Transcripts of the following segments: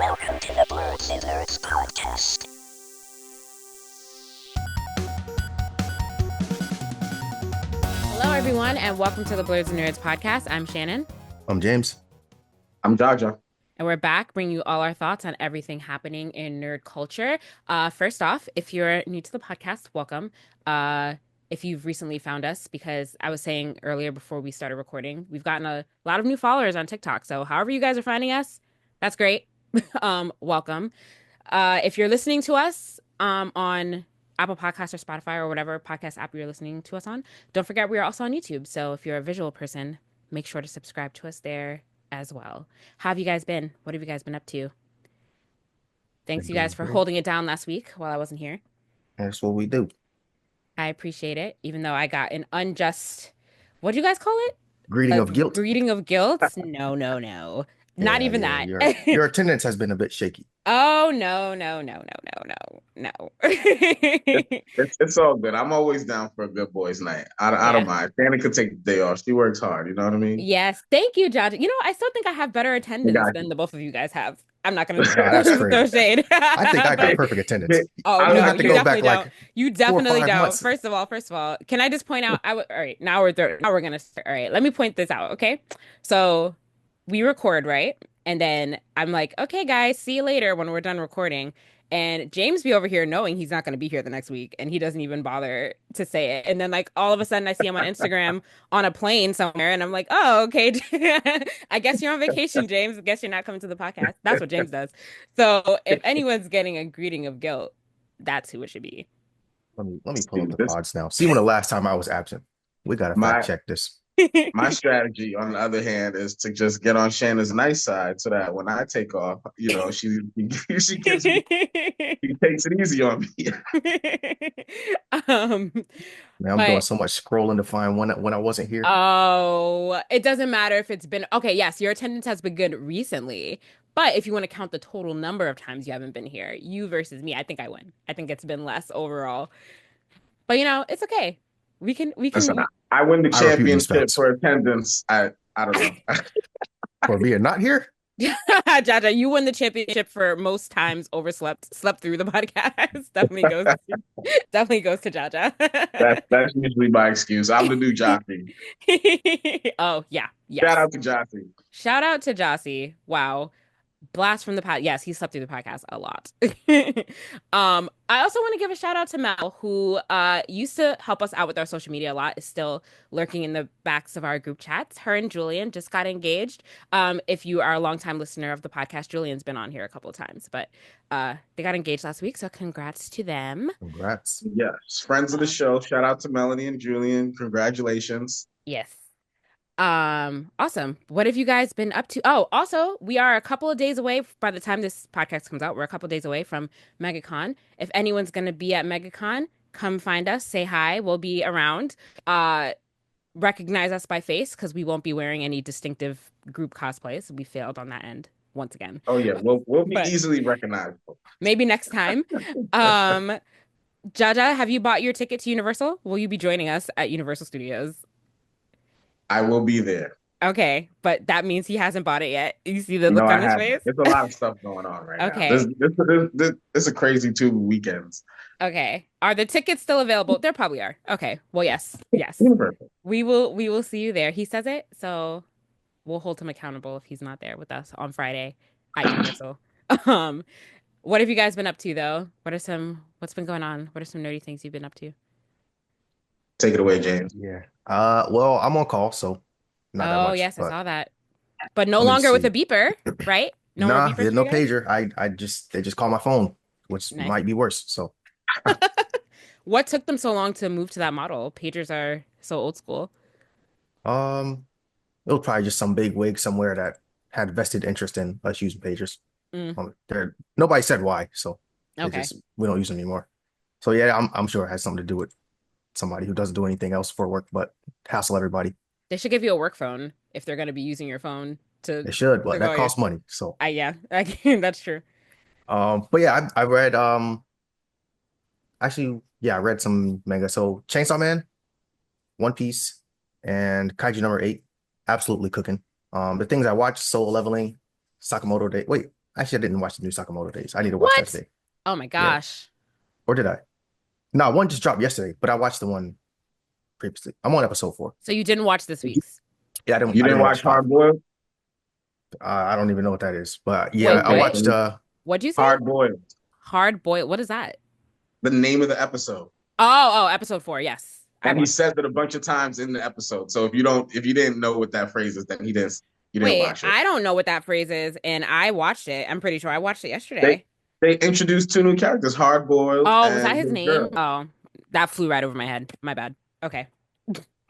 Welcome to the Blerdsnerds podcast. Hello, everyone, and welcome to the Blerdsnerds podcast. I'm Shannon. I'm James. I'm Jaja. And we're back bringing you all our thoughts on everything happening in nerd culture. First off, if you're new to the podcast, welcome. If you've recently found us, because I was saying earlier before we started recording, we've gotten a lot of new followers on TikTok. So however you guys are finding us, that's great. Welcome. If you're listening to us on Apple Podcasts or Spotify or whatever podcast app you're listening to us on, don't forget we are also on YouTube. So if you're a visual person, make sure to subscribe to us there as well. How have you guys been? What have you guys been up to? Thanks you guys for holding it down last week while I wasn't here. That's what we do. I appreciate it, even though I got an unjust, what do you guys call it? Greeting of guilt. Greeting of guilt? No. Not even that. Your attendance has been a bit shaky. Oh, no. It's all good. I'm always down for a good boys' night. I don't mind. Shannon could take the day off. She works hard. You know what I mean? Yes. Thank you, Jaja. You know, I still think I have better attendance than the both of you guys have. I'm not going to throw shade. I think I got perfect attendance. Oh, no, you definitely don't. You definitely don't. Months. First of all, can I just point out, all right, now we're going to start. All right, let me point this out, okay? So we record, right? And then I'm like, okay, guys, see you later when we're done recording. And James be over here knowing he's not going to be here the next week. And he doesn't even bother to say it. And then like all of a sudden I see him on Instagram on a plane somewhere. And I'm like, oh, okay. I guess you're on vacation, James. I guess you're not coming to the podcast. That's what James does. So if anyone's getting a greeting of guilt, that's who it should be. Let me pull up the pods now. See when the last time I was absent. We got to fact check this. My strategy, on the other hand, is to just get on Shannon's nice side so that when I take off, you know, she takes it easy on me. Man, I'm doing so much scrolling to find when I wasn't here. Oh, it doesn't matter if it's been okay. Yes, your attendance has been good recently, but if you want to count the total number of times you haven't been here, you versus me, I think I win. I think it's been less overall, but you know, it's okay. We can. Listen, I win the championship for attendance. I don't know. For being not here? Jaja, you win the championship for most times slept through the podcast. definitely goes to Jaja. That's usually my excuse. I'm the new jockey. Oh, yeah. Shout out to Jossie. Shout out to Jossie. Wow. Blast from the past. Yes, he slept through the podcast a lot. I also want to give a shout out to Mel, who used to help us out with our social media a lot, is still lurking in the backs of our group chats. Her and Julian just got engaged. If you are a longtime listener of the podcast, Julian's been on here a couple of times, but they got engaged last week, so congrats to them. Congrats. Yes, friends of the show. Shout out to Melanie and Julian. Congratulations. Yes. Awesome. What have you guys been up to? Oh, also, we are a couple of days away. By the time this podcast comes out, we're a couple of days away from MegaCon. If anyone's going to be at MegaCon, come find us, say hi. We'll be around. Recognize us by face because we won't be wearing any distinctive group cosplays. We failed on that end once again. Oh yeah, we'll be easily recognizable. Maybe next time. Jaja, have you bought your ticket to Universal? Will you be joining us at Universal Studios? I will be there. Okay, but that means he hasn't bought it yet. You see the look on his face? There's a lot of stuff going on right now. This a crazy 2 weekends. Okay. Are the tickets still available? There probably are. Okay. Well, yes. We will see you there. He says it, so we'll hold him accountable if he's not there with us on Friday at Universal. What have you guys been up to though? What's been going on? What are some nerdy things you've been up to? Take it away, James. Yeah. Well, I'm on call, so not that much. Yes, I saw that. But no longer with a beeper, right? No pager. They just call my phone, which might be worse. So what took them so long to move to that model? Pagers are so old school. It was probably just some big wig somewhere that had vested interest in us using pagers. Nobody said why, so we don't use them anymore. So yeah, I'm sure it has something to do with somebody who doesn't do anything else for work but hassle everybody. They should give you a work phone if they're going to be using your phone to. They should, but that costs money. So that's true. But yeah, I read I read some manga. So Chainsaw Man, One Piece, and Kaiju number 8, absolutely cooking. The things I watched: Soul Leveling, Sakamoto Day. Wait, Actually, I didn't watch the new Sakamoto Days. I need to watch that What? today. Oh my Yeah. gosh. Or did I? No, one just dropped yesterday, but I watched the one previously. I'm on episode 4. So you didn't watch this week's? Yeah, You I didn't didn't watch watch 5. Hard Boiled? I don't even know what that is, but yeah, Wait, I what? watched. What'd you say? Hard Boiled. Hard boiled. What is that? The name of the episode. Oh, episode 4. Yes. And he says it a bunch of times in the episode. So if you didn't know what that phrase is, then you didn't Wait, watch it. I don't know what that phrase is, and I watched it. I'm pretty sure I watched it yesterday. They introduced 2 new characters, Hard Boiled. Oh, was that his and name? Girl. Oh, that flew right over my head. My bad. Okay.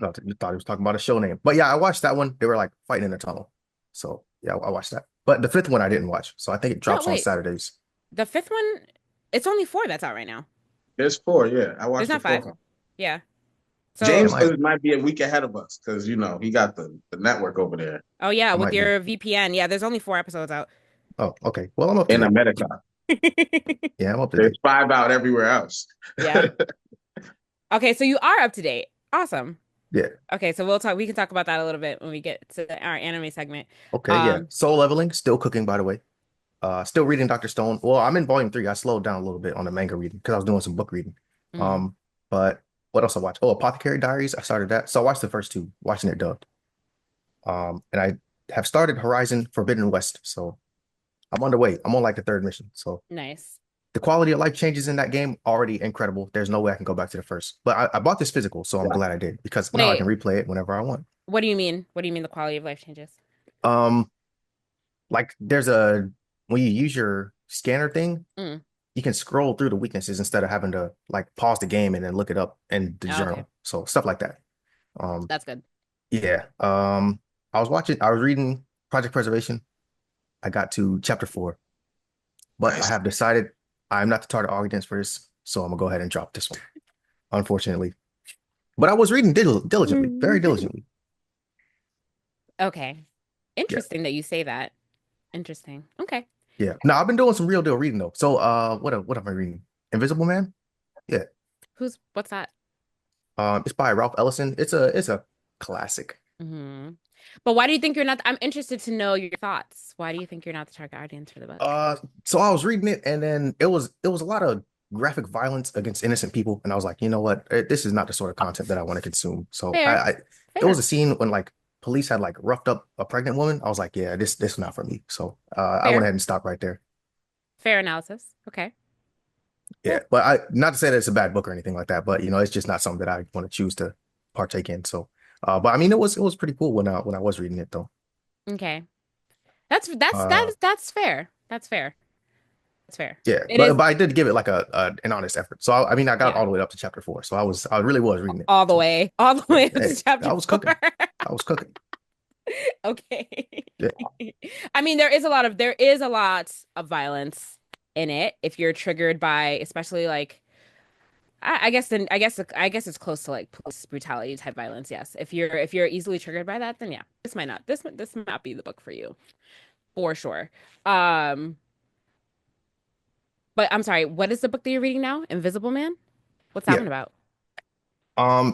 No, you thought he was talking about a show name, but yeah, I watched that one. They were like fighting in a tunnel, so yeah, I watched that. But the 5th one I didn't watch, so I think it drops on wait. Saturdays. The 5th one, it's only 4 that's out right now. There's 4, yeah. I watched There's not the 4th 5. one. Yeah. So James might be a week ahead of us because he got the network over there. Oh yeah, with might your VPN. Yeah, there's only 4 episodes out. Oh, okay. Well, I'm up to In date. America. Yeah, I'm up to There's date. 5 out everywhere else. Yeah. Okay, so you are up to date. Awesome. Yeah. Okay, so we can talk about that a little bit when we get to our anime segment. Okay, yeah. Soul Leveling, still cooking, by the way. Still reading Dr. Stone. Well, I'm in volume 3. I slowed down a little bit on the manga reading because I was doing some book reading. But what else I watched? Oh, Apothecary Diaries. I started that. So I watched the first 2, watching it dubbed. And I have started Horizon Forbidden West. So I'm underway. I'm on like the 3rd mission. So Nice. the quality of life changes in that game already incredible. There's no way I can go back to the first. But I bought this physical, so I'm glad I did because now I can replay it whenever I want. What do you mean? What do you mean the quality of life changes? Like there's when you use your scanner thing, you can scroll through the weaknesses instead of having to like pause the game and then look it up in the journal. Okay. So stuff like that. That's good. Yeah. I was reading Project Preservation. I got to chapter 4, but I have decided I'm not the target audience for this, so I'm gonna go ahead and drop this one, unfortunately. But I was reading diligently, very diligently. Okay. Interesting that you say that. Interesting. Okay. Yeah. No, I've been doing some real deal reading though. So what am I reading? Invisible Man? Yeah. What's that? It's by Ralph Ellison. It's a classic. But why do you think you're not? I'm interested to know your thoughts. Why do you think you're not the target audience for the book? So I was reading it, and then it was a lot of graphic violence against innocent people, and I was like, you know what? This is not the sort of content that I want to consume. So Fair. There was a scene when like police had like roughed up a pregnant woman. I was like, yeah, this is not for me. So I went ahead and stopped right there. Fair analysis. Okay. Yeah, but not to say that it's a bad book or anything like that, but it's just not something that I want to choose to partake in. So, but I mean, it was pretty cool when I was reading it though. Okay, that's fair. That's fair. That's fair. Yeah, but I did give it like an honest effort. So I mean, I got all the way up to chapter 4. So I really was reading it all the way up to chapter 4. I was cooking. I was cooking. Okay. Yeah. I mean, there is a lot of violence in it if you're triggered by, especially like I guess it's close to like police brutality type violence. Yes, if you're easily triggered by that, then yeah, this might not be the book for you, for sure. But I'm sorry, what is the book that you're reading now? Invisible Man? What's that one about?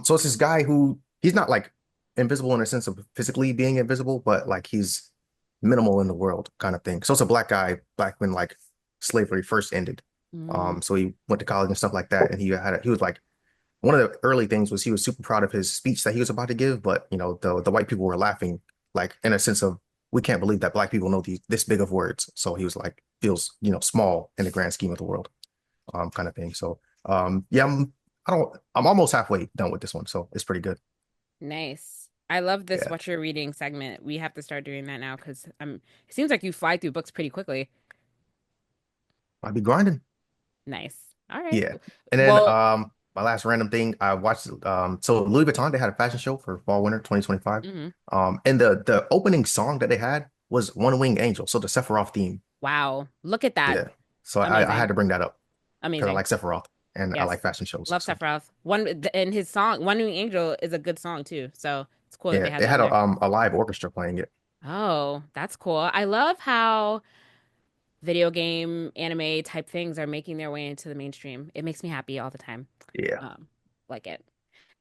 So it's this guy who he's not like invisible in the sense of physically being invisible, but like he's minimal in the world kind of thing. So it's a black guy back when like slavery first ended. So he went to college and stuff like that, and he was like, one of the early things was he was super proud of his speech that he was about to give, but the white people were laughing, like in a sense of, we can't believe that black people know this big of words. So he was like, feels small in the grand scheme of the world, kind of thing. So yeah, I'm almost halfway done with this one, so it's pretty good. Nice. I love this what you're reading segment. We have to start doing that now because it seems like you fly through books pretty quickly. I'll be grinding. Nice. All right. Yeah. And then my last random thing, I watched so Louis Vuitton, they had a fashion show for fall winter 2025. And the opening song that they had was One Winged Angel, so the Sephiroth theme. Wow. Look at that. Yeah. So I had to bring that up. Amazing. Because I like Sephiroth and yes. I like fashion shows. Love Sephiroth. And his song One Winged Angel is a good song too. So it's cool. Yeah, they had a live orchestra playing it. Oh, that's cool. I love how video game anime type things are making their way into the mainstream. It makes me happy all the time. Yeah. Like it.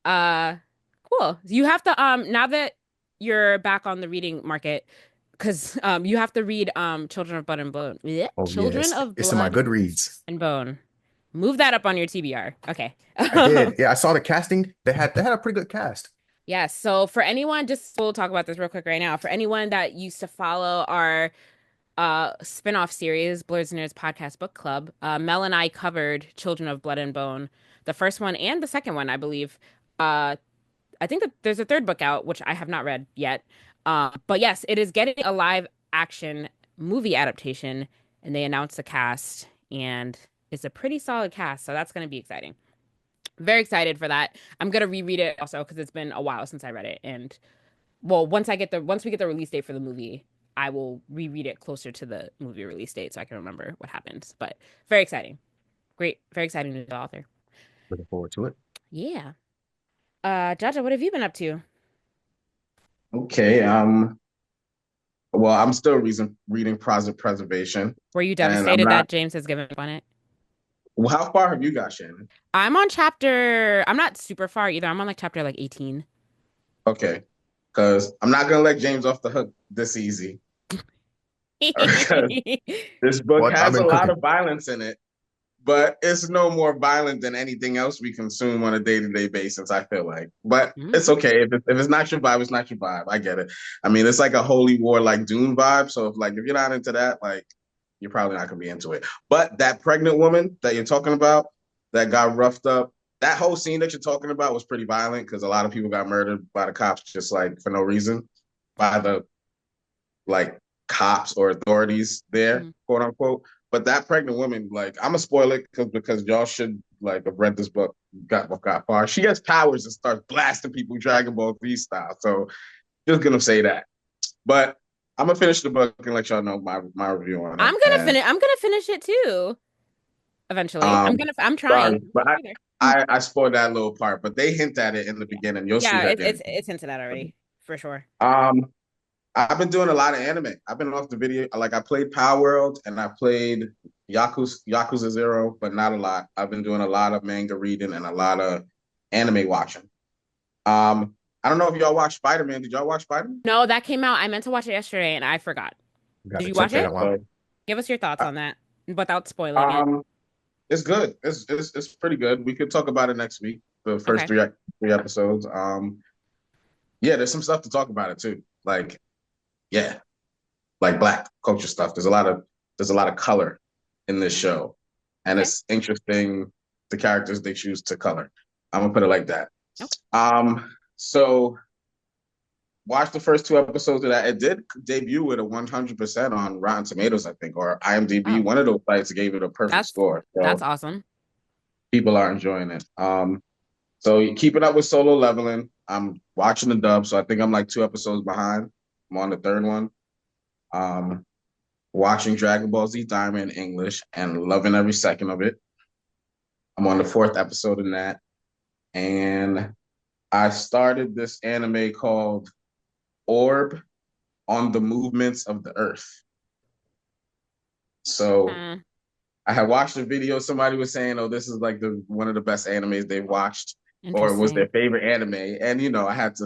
Cool. You have to now that you're back on the reading market, because you have to read Children of Blood and Bone. Yeah. Oh yeah, Children of it's in my Blood Goodreads. and Bone. Move that up on your TBR. Okay. I did. Yeah, I saw the casting. They had a pretty good cast. Yeah, so for anyone, just we'll talk about this real quick right now. For anyone that used to follow our spin-off series, Blerdsnerds Podcast Book Club, Mel and I covered Children of Blood and Bone, the first one and the second one, I believe. I think that there's a third book out, which I have not read yet. But yes, it is getting a live action movie adaptation, and they announced the cast, and it's a pretty solid cast, so that's going to be exciting. Very excited for that. I'm gonna reread it also because it's been a while since I read it. And well, once we get the release date for the movie, I will reread it closer to the movie release date so I can remember what happens. But very exciting. Great, very exciting new author. Looking forward to it. Yeah. Jaja, what have you been up to? Okay. Well, I'm still reading Project Preservation. Were you devastated that James has given up on it? Well, how far have you got, Shannon? I'm not super far either. I'm on like chapter like 18. Okay. Because I'm not gonna let James off the hook this easy. This book has a lot of violence in it, but it's no more violent than anything else we consume on a day-to-day basis, I feel like. But it's okay. If it's not your vibe, it's not your vibe. I get it. I mean, it's like a holy war, like Dune vibe. So if you're not into that, like, you're probably not gonna be into it. But that pregnant woman that you're talking about that got roughed up, that whole scene that you're talking about was pretty violent because a lot of people got murdered by the cops just like for no reason, by the like cops or authorities there, quote unquote. But that pregnant woman, like, I'm gonna spoil it because y'all should like have read this book, got far. She has powers and starts blasting people Dragon Ball Z style. So just gonna say that. But I'm gonna finish the book and let y'all know my review on it. I'm gonna finish it too. Eventually. I'm trying. Sorry, but I spoiled that little part, but they hint at it in the beginning. You'll see that. It's hinted at already, for sure. I've been doing a lot of anime. I've been off the video. Like, I played Power World and I played Yakuza 0, but not a lot. I've been doing a lot of manga reading and a lot of anime watching. I don't know if y'all watched Spider-Man. Did y'all watch Spider-Man? No, that came out. I meant to watch it yesterday and I forgot. Did you watch it? Give us your thoughts on that without spoiling it. It's good. It's pretty good. We could talk about it next week. The first three episodes. Yeah, there's some stuff to talk about it too. Like Black culture stuff. There's a lot of color in this show, and it's interesting the characters they choose to color. I'm gonna put it like that. So watch the first 2 episodes of that. It did debut with a 100% on Rotten Tomatoes, I think, or IMDb. One of those sites gave it a perfect score. So that's awesome. People are enjoying it. So keeping up with Solo Leveling. I'm watching the dub, so I think I'm like 2 episodes behind. I'm on the 3rd one. Watching Dragon Ball Z Diamond in English and loving every second of it. I'm on the 4th episode in that. And I started this anime called Orb on the Movements of the Earth. So I had watched a video. Somebody was saying, "Oh, this is like one of the best animes they've watched, or it was their favorite anime." And I had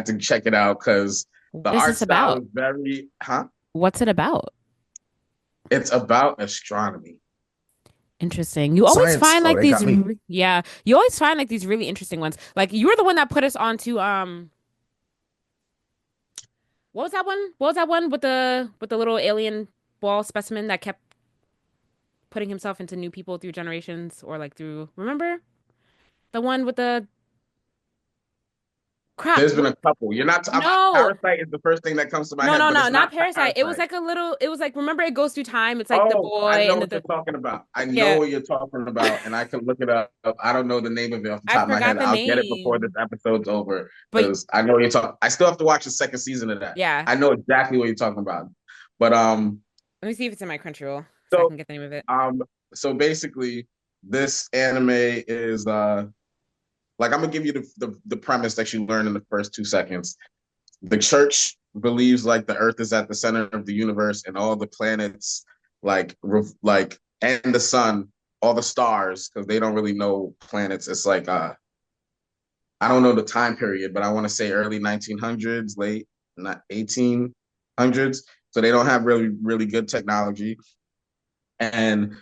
to check it out because the art style is very. What's it about? It's about astronomy. Interesting. You always find like these. Yeah, you always find like these really interesting ones. Like, you were the one that put us on to What was that one? What was that one with the little alien ball specimen that kept putting himself into new people through generations, or like through, remember? The one with the crap. There's been a couple. You're not Parasite is the first thing that comes to my head. No, not Parasite. It was like remember, it goes through time. It's like the boy. I know what you're talking about. I know what you're talking about, and I can look it up. I don't know the name of it off the top of my head. I'll get it before this episode's over, because I know you're talking. I still have to watch the 2nd season of that. Yeah, I know exactly what you're talking about. But let me see if it's in my Crunchyroll so I can get the name of it. So basically, this anime is like, I'm gonna give you the premise that you learn in the first 2 seconds. The church believes like the Earth is at the center of the universe, and all the planets, and the sun, all the stars, because they don't really know planets. It's like I don't know the time period, but I want to say early 1900s, late not 18. 1800s, so they don't have really good technology. And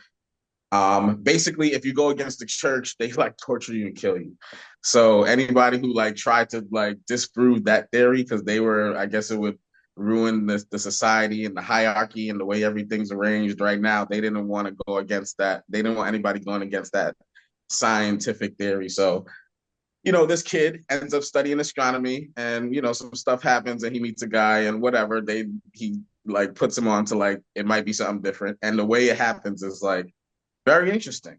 basically, if you go against the church, they like torture you and kill you. So anybody who like tried to like disprove that theory, because they were, I guess it would ruin the society and the hierarchy and the way everything's arranged right now. They didn't want to go against that. They didn't want anybody going against that scientific theory. So, this kid ends up studying astronomy, and some stuff happens, and he meets a guy, and whatever. He like puts him on to like it might be something different, and the way it happens is like very interesting.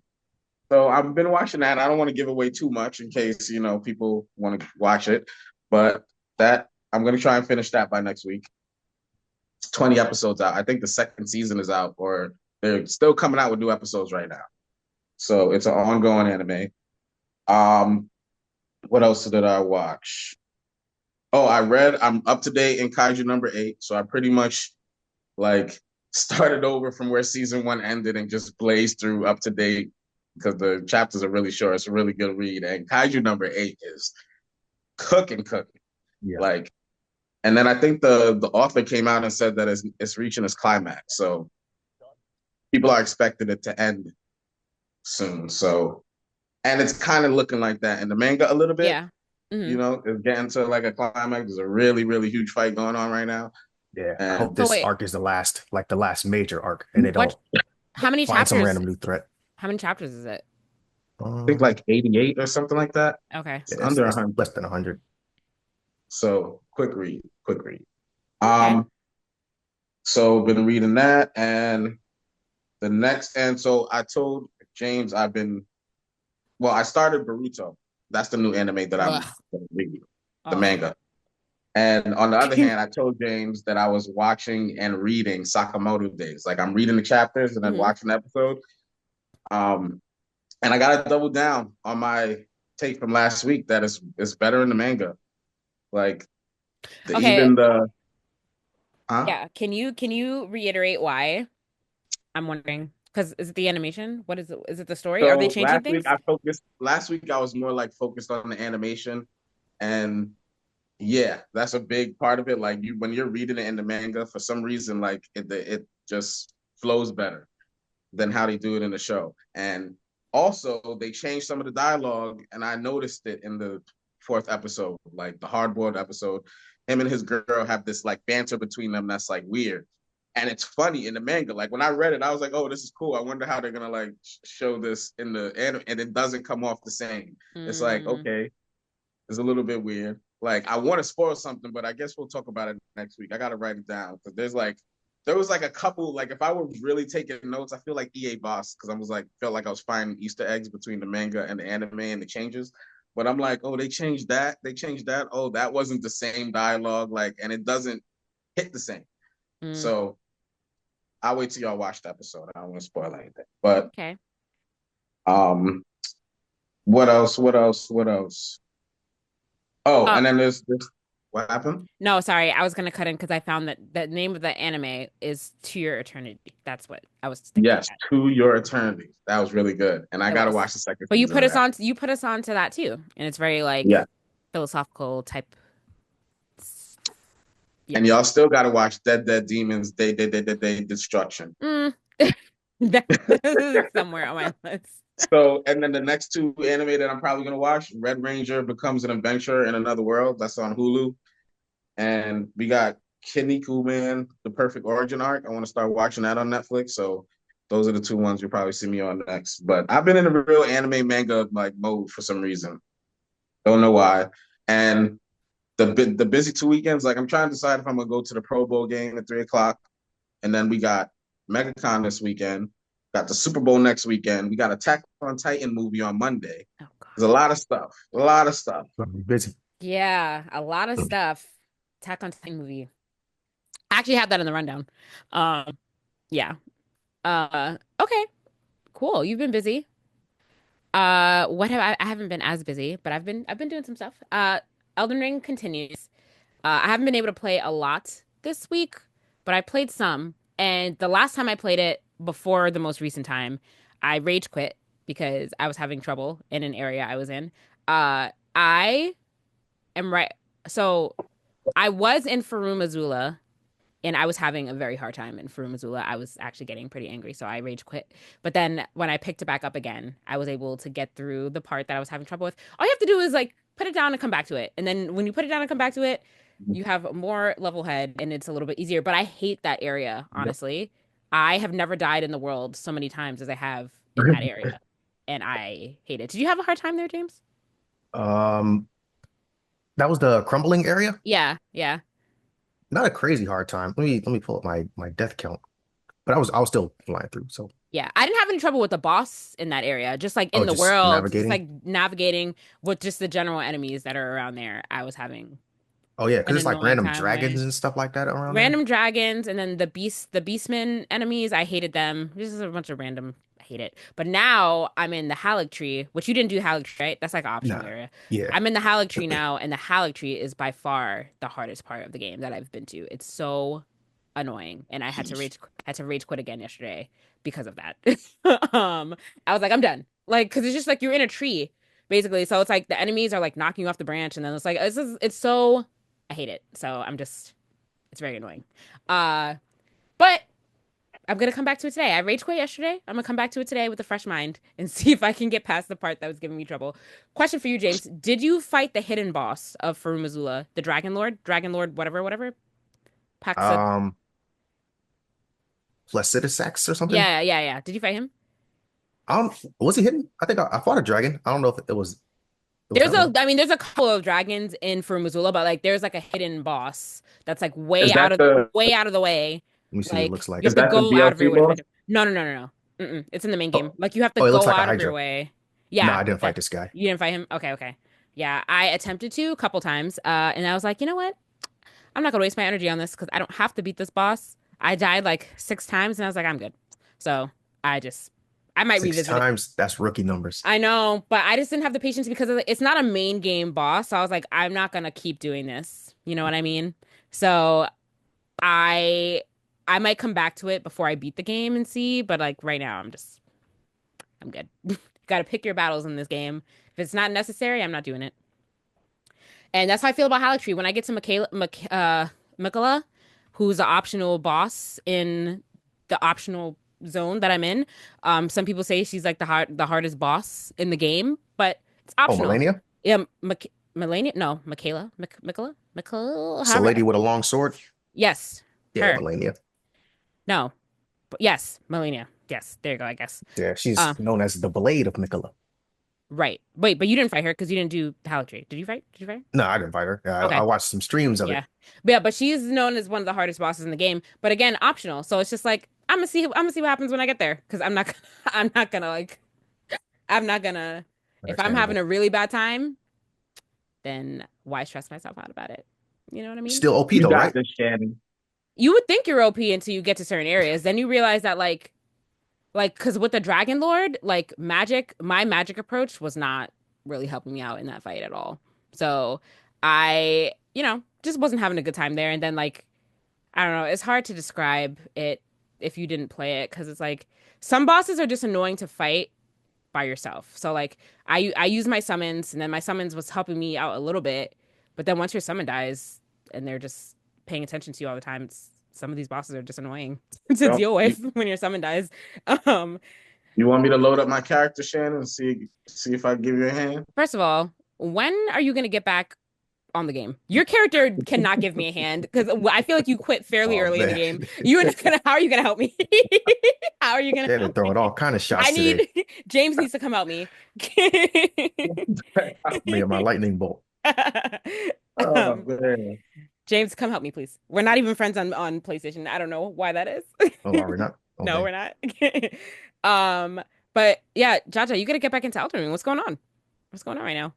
So I've been watching that. I don't want to give away too much in case, people want to watch it. But that I'm going to try and finish that by next week. It's 20 episodes out. I think the second season is out, or they're still coming out with new episodes right now. So it's an ongoing anime. What else did I watch? Oh, I'm up to date in Kaiju number 8. So I pretty much like started over from where season 1 ended and just blazed through up to date because the chapters are really short. It's a really good read. And Kaiju number 8 is cooking. Yeah. Like, and then I think the author came out and said that it's reaching its climax. So people are expecting it to end soon. So, and it's kind of looking like that in the manga a little bit. Yeah. Mm-hmm. It's getting to like a climax. There's a really, really huge fight going on right now. Yeah, I hope this arc is the last major arc, and they don't. How many find chapters? Some random new threat. How many chapters is it? I think like 88 or something like that. Okay, it's under 100, less than 100. So quick read. Okay. So been reading that, and the next, and so I told James I started Boruto. That's the new anime that I'm reading, the manga. And on the other hand, I told James that I was watching and reading Sakamoto Days. Like I'm reading the chapters and then watching the episode. And I got to double down on my take from last week that it's better in the manga. Like even the. Yeah. Can you reiterate why? I'm wondering. Because is it the animation? What is it? Is it the story? So are they changing things? Last week I was more like focused on the animation, and yeah, that's a big part of it. Like when you're reading it in the manga, for some reason, like it just flows better than how they do it in the show. And also they changed some of the dialogue, and I noticed it in the 4th episode, like the hardboiled episode. Him and his girl have this like banter between them that's like weird. And it's funny in the manga. Like when I read it, I was like, "Oh, this is cool. I wonder how they're gonna like show this in the anime." And it doesn't come off the same. It's like, okay, it's a little bit weird. Like I want to spoil something, but I guess we'll talk about it next week. I gotta write it down because there was like a couple. Like if I were really taking notes, I feel like EA Boss because I was like felt like I was finding Easter eggs between the manga and the anime and the changes. But I'm like, oh, they changed that. Oh, that wasn't the same dialogue. Like, and it doesn't hit the same. So I'll wait till y'all watch the episode. I don't want to spoil anything. But okay. What else? Oh, and then there's what happened? No, sorry, I was gonna cut in because I found that the name of the anime is To Your Eternity. That's what I was thinking. Yes, To Your Eternity. That was really good, and I gotta watch the second. But you put us on. You put us on to that too, and it's very like philosophical type. Yeah. And y'all still gotta watch Dead Demons. They Destruction. Somewhere on my list. So, and then the next 2 anime that I'm probably gonna watch, Red Ranger Becomes an Adventure in Another World. That's on Hulu. And we got Kinnikuman, Man, The Perfect Origin Arc. I want to start watching that on Netflix. So those are the 2 ones you'll probably see me on next. But I've been in a real anime manga like mode for some reason. Don't know why. And the busy 2 weekends, like I'm trying to decide if I'm gonna go to the Pro Bowl game at 3:00. And then we got MegaCon this weekend. Got the Super Bowl next weekend. We got Attack on Titan movie on Monday. Oh, there's a lot of stuff. Busy. Yeah, a lot of stuff. Attack on Titan movie. I actually had that in the rundown. Yeah. Okay. Cool. You've been busy. What have I haven't been as busy, but I've been doing some stuff. Elden Ring continues. I haven't been able to play a lot this week, but I played some. And the last time I played it before the most recent time, I rage quit because I was having trouble in an area I was in. I am right. So I was in Farum Azula and I was having a very hard time in Missoula. I was actually getting pretty angry, so I rage quit. But then when I picked it back up again, I was able to get through the part that I was having trouble with. All you have to do is like put it down and come back to it. And then when you put it down and come back to it, you have more level head and it's a little bit easier. But I hate that area, honestly. Yep. I have never died in the world so many times as I have in that area. And I hate it. Did you have a hard time there, James? That was the crumbling area? Yeah. Not a crazy hard time. Let me pull up my death count. But I was still flying through, so yeah, I didn't have any trouble with the boss in that area. Just like in the world, navigating? Just like navigating with just the general enemies that are around there. I was having because it's like random dragons and stuff like that around random there. Dragons, and then the beastmen enemies. I hated them. This is a bunch of random. I hate it. But now I'm in the Halleck Tree, which you didn't do Halleck Tree, right? That's like an optional area. Yeah. I'm in the Halleck Tree now, and the Halleck Tree is by far the hardest part of the game that I've been to. It's so annoying, and I had to rage quit again yesterday because of that. I was like, I'm done, like, because it's just like you're in a tree basically, so it's like the enemies are like knocking you off the branch, and then it's like it's so I hate it. So it's very annoying. But I'm gonna come back to it today. I rage quit yesterday. I'm gonna come back to it today with a fresh mind and see if I can get past the part that was giving me trouble. Question for you, James: did you fight the hidden boss of Farum Azula, the Dragon Lord, whatever? Flaccidisax or something? Yeah. Did you fight him? Was he hidden? I think I fought a dragon. I don't know if it was. There's a couple of dragons in Farum Azula, but like there's like a hidden boss that's like way out of the way. Let me see what it looks like. You have to go out of your way. No. It's in the main game. Like you have to go out of your way. Yeah. No, I didn't fight this guy. You didn't fight him? Okay. Yeah, I attempted to a couple times, and I was like, you know what? I'm not gonna waste my energy on this because I don't have to beat this boss. I died like 6 times, and I was like, I'm good. So I might revisit 6 times. That's rookie numbers. I know, but I just didn't have the patience because it's not a main game boss. So I was like, I'm not gonna keep doing this. You know what I mean? So I might come back to it before I beat the game and see. But like right now, I'm good. You got to pick your battles in this game. If it's not necessary, I'm not doing it. And that's how I feel about Halleck Tree. When I get to Miquella, who's the optional boss in the optional zone that I'm in, some people say she's like the hardest boss in the game, but it's optional. Oh, Melania? Yeah, Melania? No, Miquella. It's a lady with a long sword? Yes. Yeah, her. Melania. No. But yes, Melania. Yes, there you go, I guess. Yeah, she's known as the Blade of Miquella. Right. Wait, but you didn't fight her because you didn't do the Halleck Tree. Did you fight her? No, I didn't fight her. Okay. I watched some streams of it. Yeah, but she's known as one of the hardest bosses in the game. But again, optional. So it's just like I'm gonna see what happens when I get there. Because I'm not gonna if I'm having a really bad time, then why stress myself out about it? You know what I mean? Still OP though, right? This, Shannon. You would think you're OP until you get to certain areas. Then you realize that like because with the Dragon Lord, like my magic approach was not really helping me out in that fight at all. So I, just wasn't having a good time there. And then like, I don't know, it's hard to describe it if you didn't play it. Cause it's like some bosses are just annoying to fight by yourself. So like I use my summons, and then my summons was helping me out a little bit. But then once your summon dies and they're just paying attention to you all the time, some of these bosses are just annoying to deal with when your summon dies. You want me to load up my character, Shannon, and see if I can give you a hand? First of all, when are you going to get back on the game? Your character cannot give me a hand because I feel like you quit fairly early in the game. How are you going to help me? How are you going to help me? Throwing all kind of shots James needs to come help me. Me and my lightning bolt. Oh, man. James, come help me, please. We're not even friends on PlayStation. I don't know why that is. Oh, are we not? Okay. No, we're not. But yeah, Jaja, you gotta get back into Elden Ring. What's going on? What's going on right now?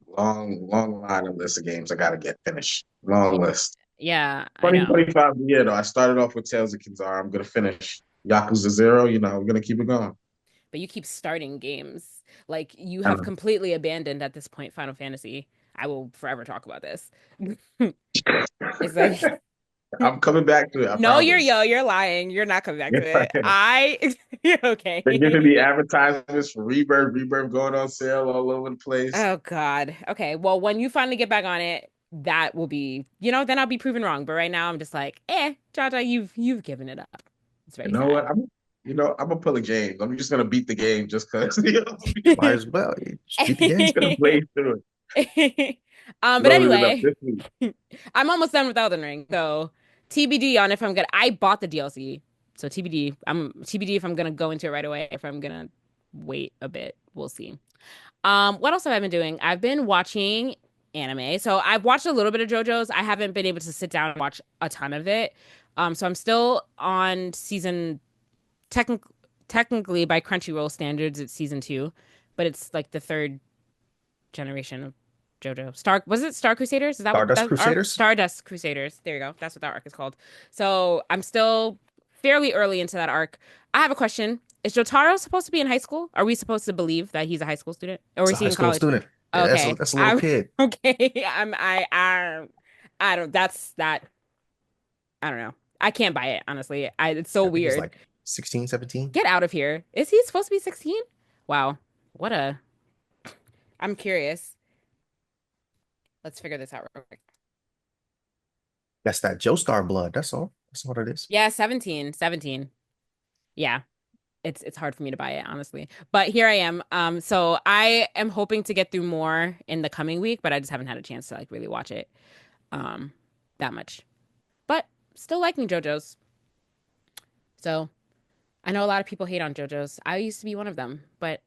Long line of list of games I gotta get finished. Long list. Yeah. 2025 year though. I started off with Tales of Kenzara. I'm gonna finish Yakuza 0. We're gonna keep it going. But you keep starting games. Like you have completely abandoned at this point Final Fantasy. I will forever talk about this. It's like I'm coming back to it. No, you're lying. You're not coming back to it. You're okay. They're giving me advertisements for Rebirth going on sale all over the place. Oh God. Okay. Well, when you finally get back on it, that will be, you know, then I'll be proven wrong. But right now I'm just like, Jaja, you've given it up. It's very You know sad. what? I'm gonna pull a James. I'm just gonna beat the game just because. Might as well. Just beat the game. Just gonna play through it. But Loaded it up anyway, this week. I'm almost done with Elden Ring. So TBD on if I'm gonna. I bought the DLC, so TBD. I'm TBD if I'm gonna go into it right away. If I'm gonna wait a bit, we'll see. What else have I been doing? I've been watching anime. So I've watched a little bit of JoJo's. I haven't been able to sit down and watch a ton of it. So I'm still on season technically by Crunchyroll standards, it's season 2, but it's like the third generation of JoJo. Was it Star Crusaders? Is that what Stardust Crusaders? Stardust Crusaders. There you go. That's what that arc is called. So I'm still fairly early into that arc. I have a question. Is Jotaro supposed to be in high school? Are we supposed to believe that he's a high school student, or is he in college? Student. Yeah, Okay, that's a little kid. Okay, I don't. That's that. I don't know. I can't buy it, honestly. It's so weird. He's like 16, 17. Get out of here. Is he supposed to be 16? Wow. What a. I'm curious. Let's figure this out real quick. That's that Joestar blood. That's all. That's what it is. Yeah, 17. 17. Yeah. It's hard for me to buy it, honestly. But here I am. So I am hoping to get through more in the coming week, but I just haven't had a chance to like really watch it that much. But still liking JoJo's. So I know a lot of people hate on JoJo's. I used to be one of them, but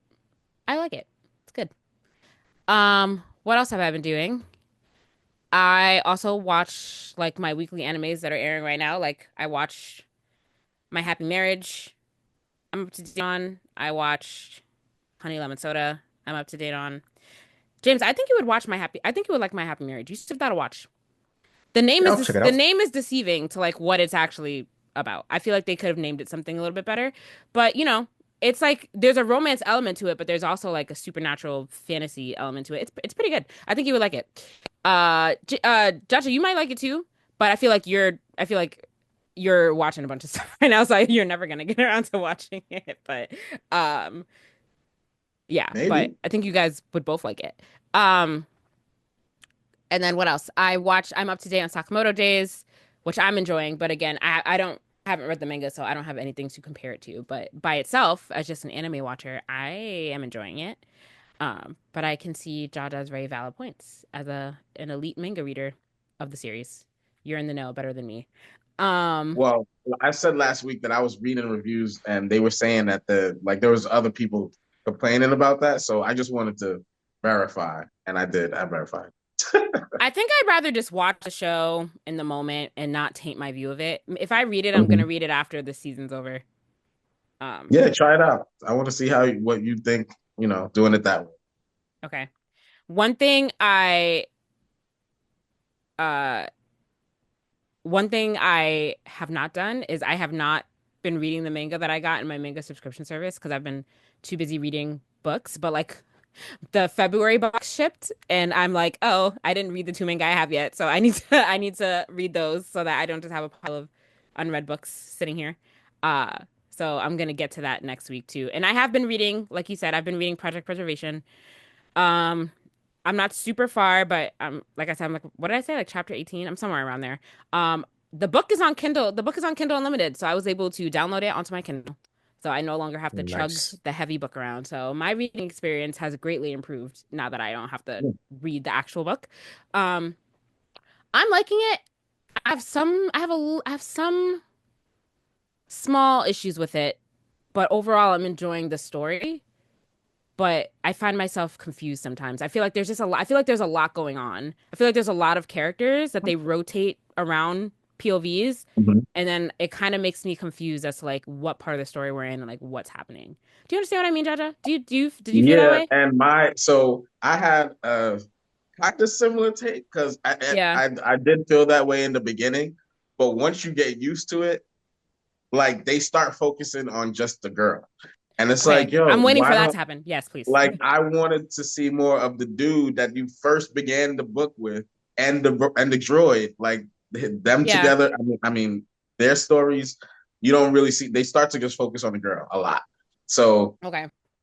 I like it. It's good. What else have I been doing? I also watch like my weekly animes that are airing right now. Like I watch My Happy Marriage. I'm up to date on. I watched Honey Lemon Soda. I'm up to date on. James, I think you would watch I think you would like My Happy Marriage. You should give that a watch. The name is deceiving to like what it's actually about. I feel like they could have named it something a little bit better. But, you know, it's like there's a romance element to it, but there's also like a supernatural fantasy element to it. It's pretty good. I think you would like it. Jaja, you might like it too, but I feel like you're watching a bunch of stuff right now, so you're never gonna get around to watching it. But yeah, maybe. But I think you guys would both like it. And then what else? I'm up to date on Sakamoto Days, which I'm enjoying, but again, I haven't read the manga, so I don't have anything to compare it to. But by itself, as just an anime watcher, I am enjoying it. But I can see Jaja's very valid points as an elite manga reader of the series. You're in the know better than me. Well, I said last week that I was reading reviews and they were saying that there was other people complaining about that. So I just wanted to verify, and I did. I verified. I think I'd rather just watch the show in the moment and not taint my view of it. If I read it, I'm gonna read it after the season's over. Yeah, try it out. I want to see what you think. You know, doing it that way. Okay. One thing I have not done is I have not been reading the manga that I got in my manga subscription service because I've been too busy reading books. But like the February box shipped, and I'm like, oh, I didn't read the 2 manga I have yet, so I need to read those so that I don't just have a pile of unread books sitting here. So I'm gonna get to that next week too. And I have been reading, like you said, I've been reading Project Preservation. I'm not super far, but like I said, I'm like, what did I say? Like chapter 18? I'm somewhere around there. The book is on Kindle. The book is on Kindle Unlimited, so I was able to download it onto my Kindle. So I no longer have to chug the heavy book around. So my reading experience has greatly improved now that I don't have to read the actual book. I'm liking it. I have some small issues with it, but overall I'm enjoying the story. But I find myself confused sometimes. I feel like there's a lot going on. I feel like there's a lot of characters that they rotate around POVs, and then it kind of makes me confused as to like what part of the story we're in and like what's happening. Do you understand what I mean, Jaja? Did you feel that way? And I had kind of similar take because I did feel that way in the beginning, but once you get used to it, like they start focusing on just the girl. And it's like, yo, I'm waiting for that to happen. Yes, please. Like I wanted to see more of the dude that you first began the book with and the droid, like them together. I mean, their stories, you don't really see. They start to just focus on the girl a lot. So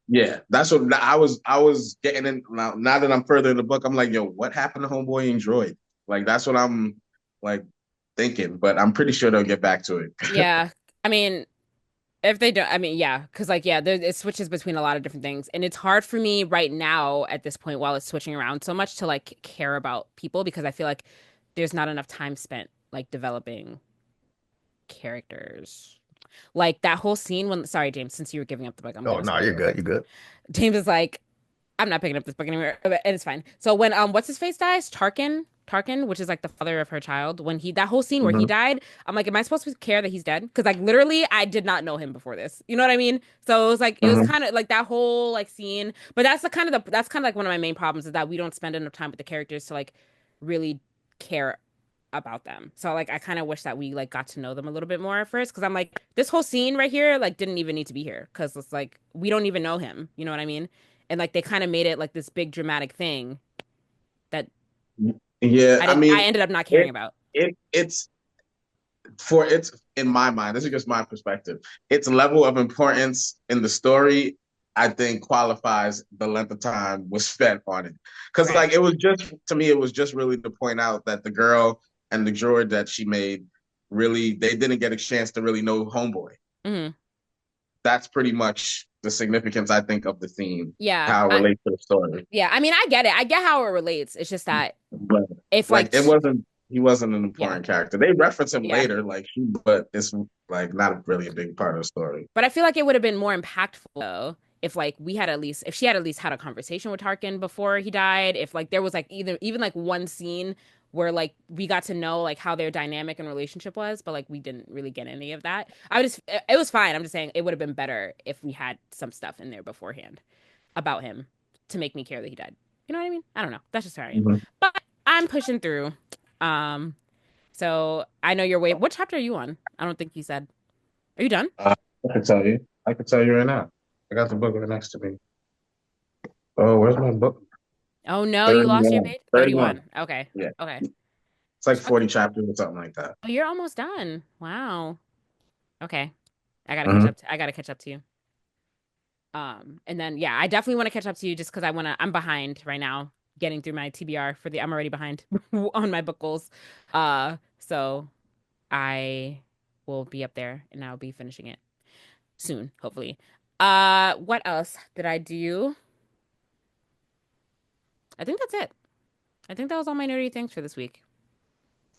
yeah, that's what I was getting in. Now that I'm further in the book, I'm like, yo, what happened to Homeboy and Droid? Like that's what I'm like thinking, but I'm pretty sure they'll get back to it. Yeah. I mean, if they don't, I mean, yeah, because like, yeah, it switches between a lot of different things, and it's hard for me right now at this point while it's switching around so much to like care about people because I feel like there's not enough time spent like developing characters. Like that whole scene when, sorry, James, since you were giving up the book, I'm Oh gonna no, spoil you're it real good. quick. You're good. James is like, I'm not picking up this book anymore, and it's fine. So when what's his face dies, Tarkin, which is like the father of her child, when he that whole scene where he died, I'm like, am I supposed to care that he's dead? Because like literally, I did not know him before this. You know what I mean? So it was like it was kind of like that whole like scene. But that's that's kind of like one of my main problems is that we don't spend enough time with the characters to like really care about them. So like I kind of wish that we like got to know them a little bit more at first because I'm like this whole scene right here like didn't even need to be here because it's like we don't even know him. You know what I mean? And like they kind of made it like this big dramatic thing that Yeah, I mean, I ended up not caring about. It's in my mind, this is just my perspective. Its level of importance in the story, I think, qualifies the length of time was spent on it. Because like it was just to me, it was just really to point out that the girl and the droid that she made really they didn't get a chance to really know Homeboy. That's pretty much the significance, I think, of the theme. Yeah, how it relates to the story. Yeah, I mean, I get it. I get how it relates. It's just that but if like he wasn't an important character. They reference him later, like, but it's like not really a big part of the story. But I feel like it would have been more impactful though if like if she had at least had a conversation with Tarkin before he died. If like there was like even like one scene where like we got to know like how their dynamic and relationship was, but like we didn't really get any of that. It was fine. I'm just saying it would have been better if we had some stuff in there beforehand about him to make me care that he died. You know what I mean? I don't know. That's just how I am. But I'm pushing through. So I know you're waiting. What chapter are you on? I don't think you said. Are you done? I can tell you. I can tell you right now. I got the book right next to me. Oh, where's my book? Oh no, you lost your page? 31. Okay. Yeah. Okay. It's like 40 chapters or something like that. Oh, you're almost done. Wow. Okay. I gotta catch up to you. And then yeah, I definitely want to catch up to you just because I'm behind right now getting through my TBR I'm already behind on my book goals. So I will be up there and I'll be finishing it soon, hopefully. What else did I do? I think that's it. I think that was all my nerdy things for this week.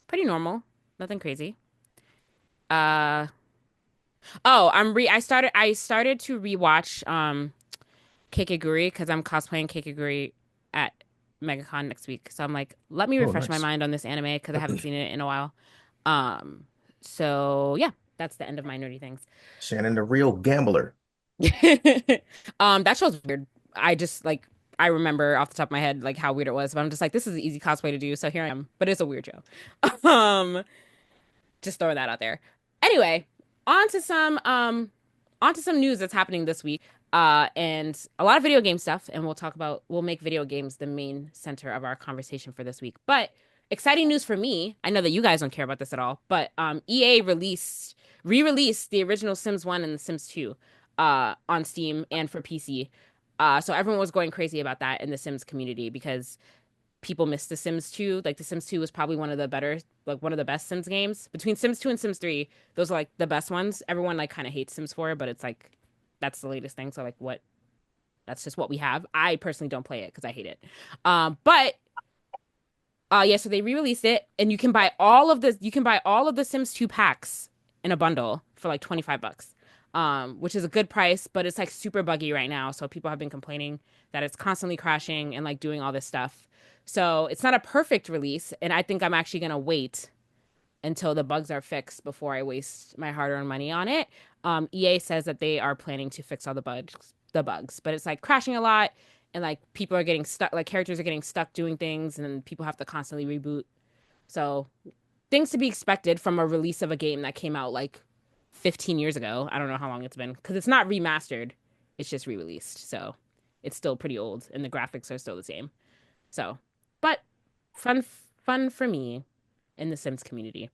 Pretty normal. Nothing crazy. I started to rewatch Kakegurui because I'm cosplaying Kakegurui at MegaCon next week. So I'm like, let me refresh my mind on this anime because I haven't seen it in a while. So yeah, that's the end of my nerdy things. Shannon, the real gambler. That show's weird. I remember off the top of my head like how weird it was, but I'm just like, this is an easy cosplay to do, so here I am. But it's a weird show. Just throwing that out there. Anyway, on to some news that's happening this week. And a lot of video game stuff, and we'll make video games the main center of our conversation for this week. But exciting news for me, I know that you guys don't care about this at all, but EA re-released the original Sims 1 and the Sims 2 on Steam and for PC. So everyone was going crazy about that in the Sims community because people missed the Sims 2. Like the Sims 2 was probably one of the best Sims games. Between Sims 2 and Sims 3, those are like the best ones. Everyone like kind of hates Sims 4, but it's like that's the latest thing. So like that's just what we have. I personally don't play it because I hate it. So they re-released it and you can buy all of the Sims 2 packs in a bundle for like $25. Which is a good price, but it's like super buggy right now. So people have been complaining that it's constantly crashing and like doing all this stuff. So it's not a perfect release. And I think I'm actually going to wait until the bugs are fixed before I waste my hard-earned money on it. EA says that they are planning to fix all the bugs, but it's like crashing a lot and like people are getting stuck, like characters are getting stuck doing things and then people have to constantly reboot. So things to be expected from a release of a game that came out like 15 years ago. I don't know how long it's been because it's not remastered. It's just re-released. So it's still pretty old and the graphics are still the same. So, but fun for me in the Sims community.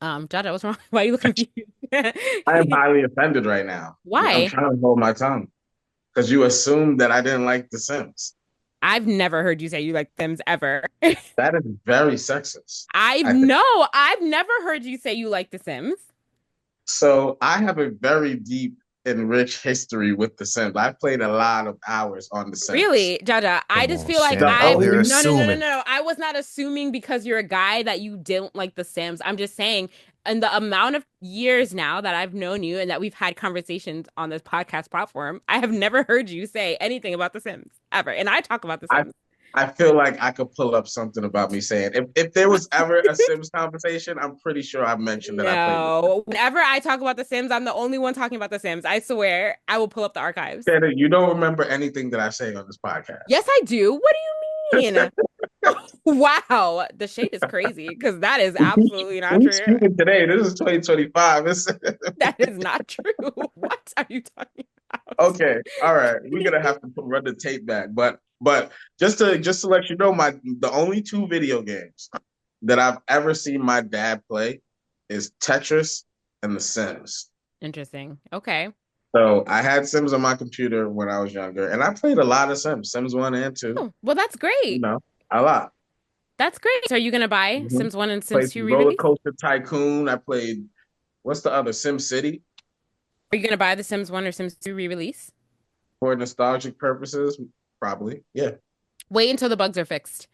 Jaja, what's wrong? Why are you looking confused? I am highly offended right now. Why? I'm trying to hold my tongue because you assumed that I didn't like The Sims. I've never heard you say you like Sims ever. That is very sexist. I've never heard you say you like The Sims. So I have a very deep and rich history with The Sims. I've played a lot of hours on The Sims. Really, Jaja? I just feel like no. I was not assuming because you're a guy that you didn't like The Sims. I'm just saying, in the amount of years now that I've known you and that we've had conversations on this podcast platform, I have never heard you say anything about The Sims ever. And I talk about The Sims. I feel like I could pull up something about me saying if there was ever a Sims conversation, I'm pretty sure I've mentioned that I played The Sims. Whenever I talk about The Sims, I'm the only one talking about The Sims. I swear, I will pull up the archives. Shannon, you don't remember anything that I say on this podcast. Yes, I do. What do you mean? Wow, the shade is crazy because that is absolutely not true. Speaking today, this is 2025. That is not true. What are you talking about? Okay, all right, we're gonna have to run the tape back, but just to let you know, the only two video games that I've ever seen my dad play is Tetris and The Sims. Interesting. Okay. So I had Sims on my computer when I was younger, and I played a lot of Sims 1 and 2. Oh, well, that's great. You know, a lot. That's great. So are you gonna buy Sims 1 and Sims 2 Roller Coaster Tycoon. I played, what's the other, Sim City? Are you gonna buy the Sims 1 or Sims 2 re-release? For nostalgic purposes, probably. Yeah. Wait until the bugs are fixed.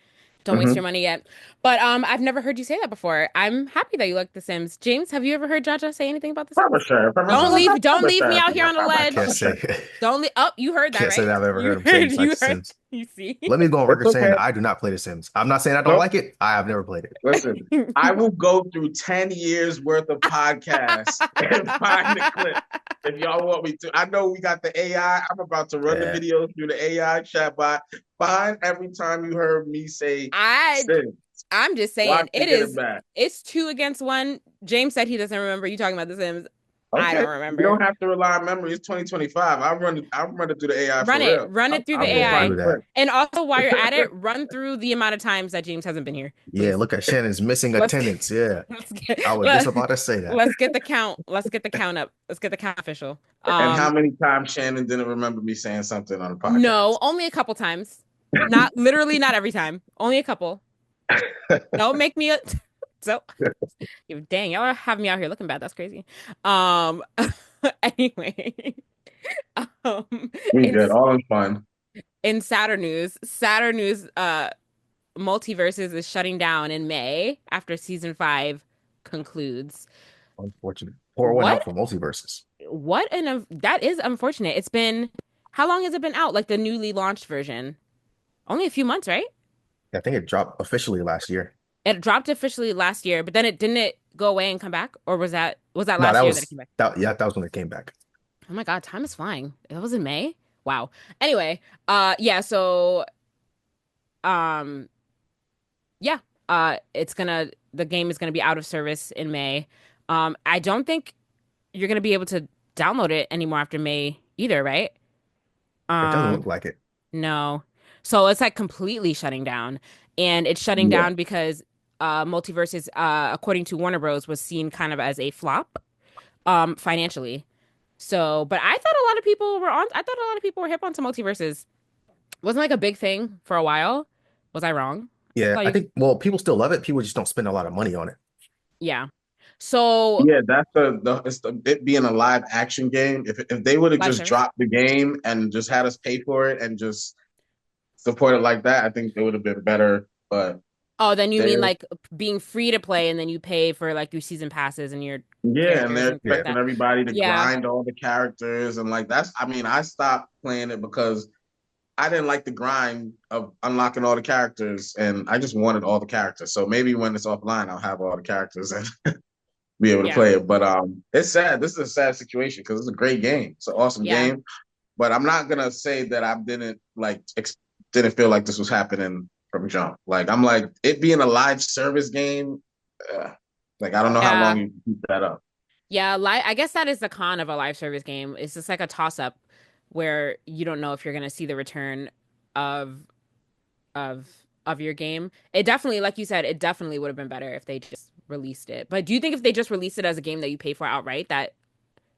Don't waste your money yet. But I've never heard you say that before. I'm happy that you like The Sims. James, have you ever heard Jaja say anything about The Sims? Don't leave me out here on the ledge. Don't leave. Oh, you heard that, can't right? Say that I've ever heard him say like The Sims. You see? Let me go on record saying that I do not play The Sims. I'm not saying I don't like it. I have never played it. Listen, I will go through 10 years worth of podcasts and find the clip if y'all want me to. I know we got the AI. I'm about to run the videos through the AI chatbot. Find every time you heard me say Sims. I'm just saying it's 2 against 1. James said he doesn't remember you talking about The Sims. Okay. I don't remember. You don't have to rely on memory. It's 2025. I'll run it through the AI. Run it through the AI. And also, while you're at it, run through the amount of times that James hasn't been here. Please. Yeah, look at Shannon's missing attendance. I was just about to say that. Let's get the count. Let's get the count up. Let's get the count official. And how many times Shannon didn't remember me saying something on the podcast? No, only a couple times. Not every time. Only a couple. Don't make me so dang, y'all have me out here looking bad. That's crazy. Anyway. We good. All in fun. In Saturn news, Multiversus is shutting down in May after season 5 concludes. Unfortunate. Pour one out for Multiversus. That is unfortunate. It's been, how long has it been out? Like the newly launched version? Only a few months, right? I think it dropped officially last year. It dropped officially last year, but then didn't it go away and come back? Or was that last year that it came back? That was when it came back. Oh my God, time is flying. That was in May? Wow. Anyway, the game is gonna be out of service in May. I don't think you're gonna be able to download it anymore after May either, right? It doesn't look like it. No. So it's like completely shutting down. And it's shutting down because Multiversus, according to Warner Bros., was seen kind of as a flop financially. So, but I thought a lot of people were hip onto Multiversus. Wasn't like a big thing for a while. Was I wrong? Yeah, I think people still love it. People just don't spend a lot of money on it. Yeah. So yeah, that's it being a live action game. If they would have just dropped the game and just had us pay for it and just support it like that, I think it would have been better. But then you mean like being free to play and then you pay for like your season passes and your and they're expecting everybody to grind all the characters and like I stopped playing it because I didn't like the grind of unlocking all the characters and I just wanted all the characters. So maybe when it's offline, I'll have all the characters and be able to play it. But it's sad. This is a sad situation because it's a great game. It's an awesome game. But I'm not gonna say that I didn't feel like this was happening from jump. Like I'm like it being a live service game. I don't know how long you can keep that up. Yeah, I guess that is the con of a live service game. It's just like a toss up where you don't know if you're gonna see the return of your game. It definitely, like you said, it definitely would have been better if they just released it. But do you think if they just released it as a game that you pay for outright, that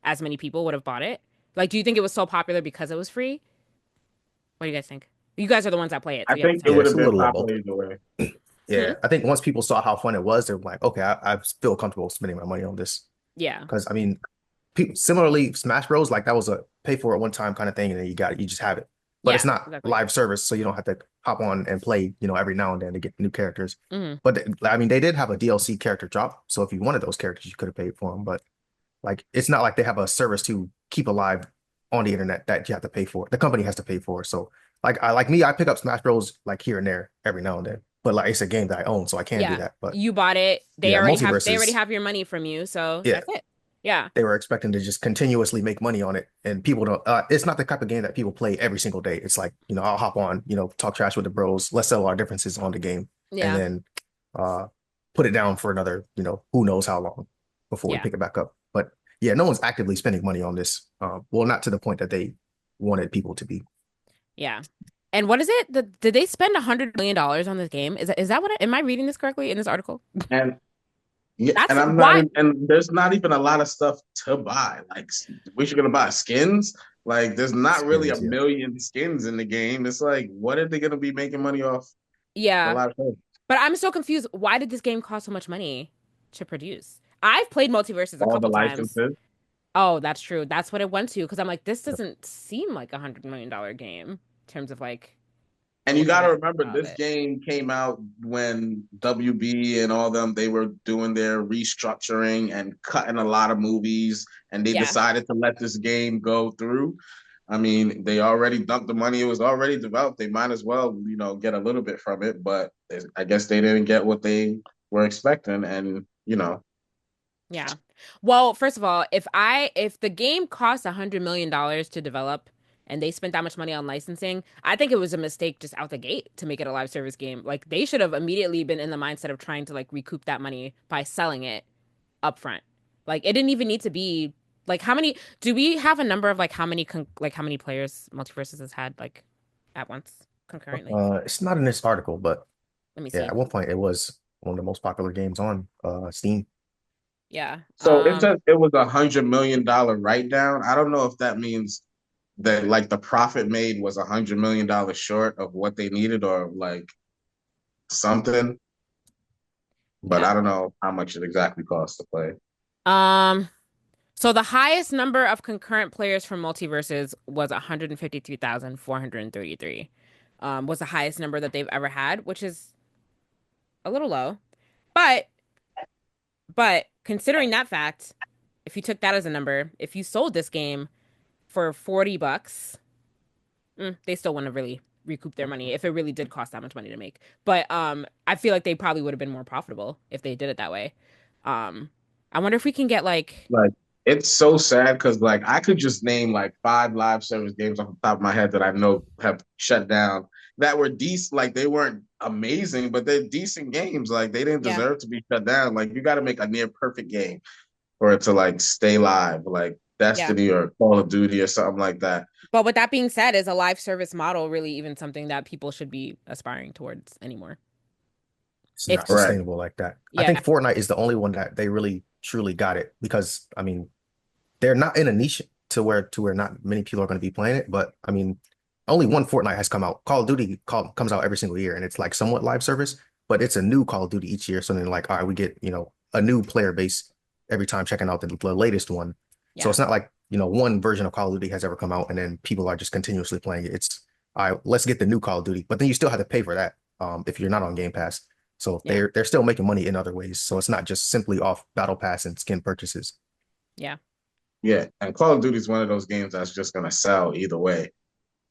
as many people would have bought it? Like, do you think it was so popular because it was free? What do you guys think? You guys are the ones that play it, so I you have to think it tell Yeah, would me. it's have a been little of both. popular either way. Yeah, I think once people saw how fun it was, they're like, okay, I feel comfortable spending my money on this. Yeah. Because I mean, people similarly, Smash Bros. Like that was a pay for it one time kind of thing, and then you just have it. But it's Yeah, not exactly. live service, so you don't have to hop on and play, every now and then to get new characters. Mm-hmm. But I mean, they did have a DLC character drop, so if you wanted those characters, you could have paid for them. But like, it's not like they have a service to keep alive on the internet that you have to pay for. The company has to pay for. So I pick up Smash Bros. Like here and there every now and then. But like it's a game that I own, so I can do Yeah. that. But You bought it. yeah, They already Multiverses, have your money from you, so yeah, that's it. Yeah. they were expecting to just continuously make money on it, and people don't. It's not the type of game that people play every single day. It's like I'll hop on, talk trash with the bros, let's settle our differences on the game, and Yeah. then uh put it down for another, who knows how long before we Yeah. pick it back up. But yeah, no one's actively spending money on this. Well, not to the point that they wanted people to be. Yeah. And what is it? Did they spend $100 million on this game? Is that am I reading this correctly in this article? And yeah, That's and I'm not, why. and there's not even a lot of stuff to buy. Like, what you're gonna buy skins? Like, there's not really a Skins, yeah. million skins in the game. It's like, what are they gonna be making money off? A Yeah. lot of things. But I'm so confused. Why did this game cost so much money to produce? I've played Multiversus a All the couple times. licenses. Oh, that's true. That's what it went to. Because I'm like, this doesn't seem like $100 million game in terms of like And you looking got to at remember, this it. game came out when WB and all them, they were doing their restructuring and cutting a lot of movies, and they Yeah. decided to let this game go through. I mean, they already dumped the money. It was already developed. They might as well, get a little bit from it, but I guess they didn't get what they were expecting. And, Yeah. Well, first of all, if the game cost $100 million to develop and they spent that much money on licensing, I think it was a mistake just out the gate to make it a live service game. Like they should have immediately been in the mindset of trying to like recoup that money by selling it upfront. Like it didn't even need to be like how many do we have a number of like how many how many players Multiversus has had like at once concurrently? It's not in this article, but Let me yeah, see. at one point it was one of the most popular games on Steam. Yeah. so it says it was $100 million write down. I don't know if that means that like the profit made was $100 million short of what they needed, or like something. But Yeah. I don't know how much it exactly costs to play. So the highest number of concurrent players from Multiverses was 153,433. Was the highest number that they've ever had, which is a little low. But considering that fact, if you took that as a number, if you sold this game for $40, they still wouldn't have really recouped their money if it really did cost that much money to make. But I feel like they probably would have been more profitable if they did it that way. I wonder if we can get Like it's so sad because like I could just name like 5 live service games off the top of my head that I know have shut down that were decent. Like they weren't amazing, but they're decent games. Like they didn't yeah. deserve to be shut down. Like you got to make a near perfect game for it to like stay live, like Destiny or Call of Duty or something like that. But with that being said, is a live service model really even something that people should be aspiring towards anymore? It's If not sustainable like that. I yeah, think Fortnite is the only one that they really truly got it because I mean they're not in a niche to where not many people are going to be playing it. But I mean, only one Fortnite has come out. Call of Duty comes out every single year, and it's like somewhat live service, but it's a new Call of Duty each year. So then like, all right, we get a new player base every time checking out the latest one. So yeah, it's not like one version of Call of Duty has ever come out, and then people are just continuously playing it. It's all right, let's get the new Call of Duty, but then you still have to pay for that if you're not on Game Pass. So yeah, they're still making money in other ways. So it's not just simply off Battle Pass and skin purchases. yeah, Yeah, and Call of Duty is one of those games that's just gonna sell either way.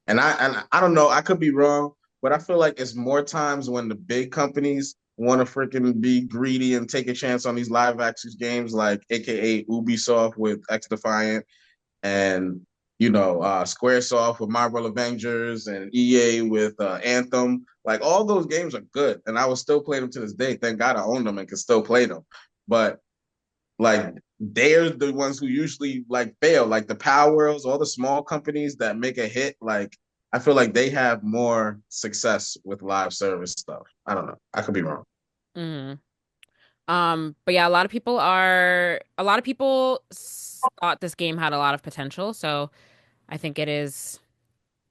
And I don't know, I could be wrong, but I feel like it's more times when the big companies want to freaking be greedy and take a chance on these live action games, like AKA Ubisoft with X Defiant, and Squaresoft with Marvel Avengers, and EA with Anthem. Like all those games are good, and I will still play them to this day. Thank God I own them and can still play them. But like they're the ones who usually like fail, like the Power Worlds, all the small companies that make a hit. Like I feel like they have more success with live service stuff. I don't know, I could be wrong. hmm but yeah, a lot of people thought this game had a lot of potential, so I think it is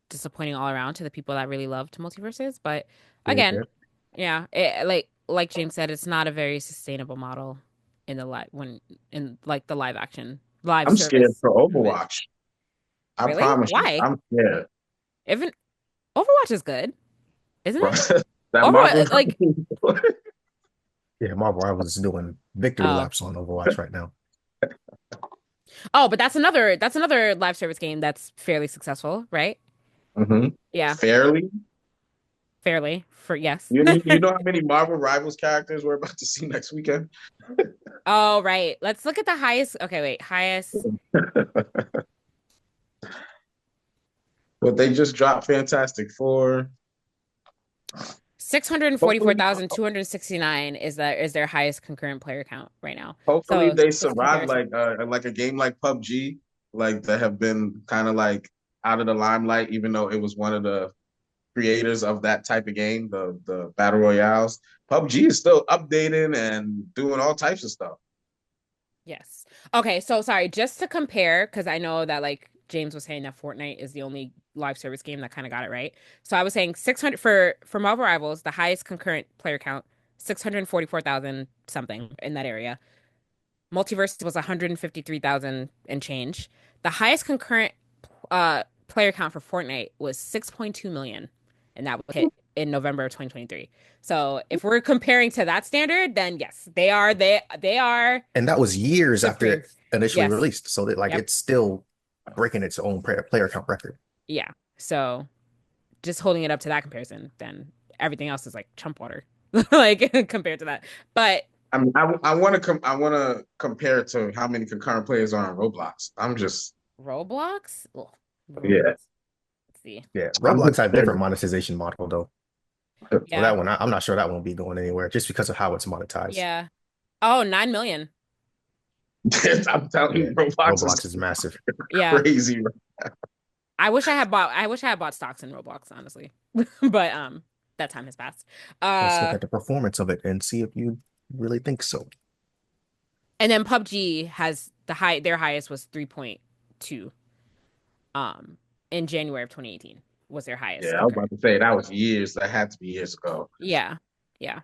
disappointing all around to the people that really loved Multiverses. But again, yeah, like James said, it's not a very sustainable model in the like the live action live I'm service. scared for Overwatch. I Really? promise you. Why? I'm scared. Even Overwatch is good, isn't Bro, it? that Marvel like Yeah, Marvel Rivals is doing victory laps on Overwatch right now. Oh, but that's another live service game that's fairly successful, right? Mm-hmm. Yeah. Fairly for yes. You know how many Marvel Rivals characters we're about to see next weekend? Oh, right. Let's look at the highest. Okay, wait. Highest. But they just dropped Fantastic Four. 644,269 is their highest concurrent player count right now. Hopefully So they survive like a game like PUBG, like that have been kind of like out of the limelight, even though it was one of the creators of that type of game, the battle royales. PUBG is still updating and doing all types of stuff. Yes. Okay, so sorry, just to compare, because I know that like James was saying that Fortnite is the only live service game that kind of got it right. So I was saying 600 for Marvel Rivals, the highest concurrent player count, 644,000 something in that area. Multiverse was 153,000 and change. The highest concurrent player count for Fortnite was 6.2 million, and that was hit in November of 2023. So if we're comparing to that standard, then yes, they are. And that was years supreme. after it initially released, so that it's still breaking its own player count record. Yeah. So just holding it up to that comparison, then everything else is like chump water, like compared to that. But I mean, I want to compare it to how many concurrent players are on Roblox. I'm just Roblox. Ugh. Yeah. Let's see. Yeah, Roblox has a different monetization model though. Yeah. So that one, I'm not sure that won't be going anywhere just because of how it's monetized. Yeah. Oh, 9 million. I'm telling you, Roblox is massive. Crazy. I wish I had bought stocks in Roblox, honestly. But that time has passed. Let's look at the performance of it and see if you really think so. And then PUBG has their highest was 3.2. In January of 2018 was their highest. Yeah, I was about to say that was years. That had to be years ago. Yeah. Yeah.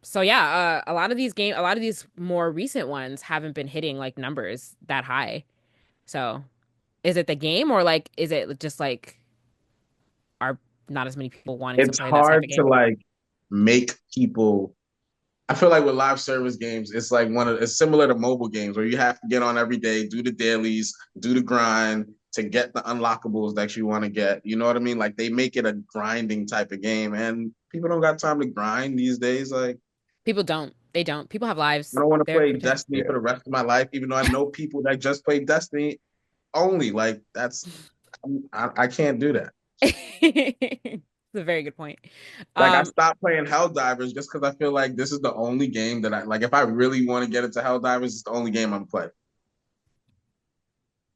So yeah, a lot of these more recent ones haven't been hitting like numbers that high. So is it the game or like is it just like are not as many people wanting to play that type of game? It's hard to like make people. I feel like with live service games, it's like it's similar to mobile games where you have to get on every day, do the dailies, do the grind to get the unlockables that you want to get. You know what I mean? Like they make it a grinding type of game, and people don't got time to grind these days. Like people don't. They don't. People have lives. I don't want to play Destiny for the rest of my life, even though I know people that just play Destiny only. Like I can't do that. It's a very good point. Like I stopped playing Helldivers just because I feel like this is the only game that I like. If I really want to get into Helldivers, it's the only game I'm playing.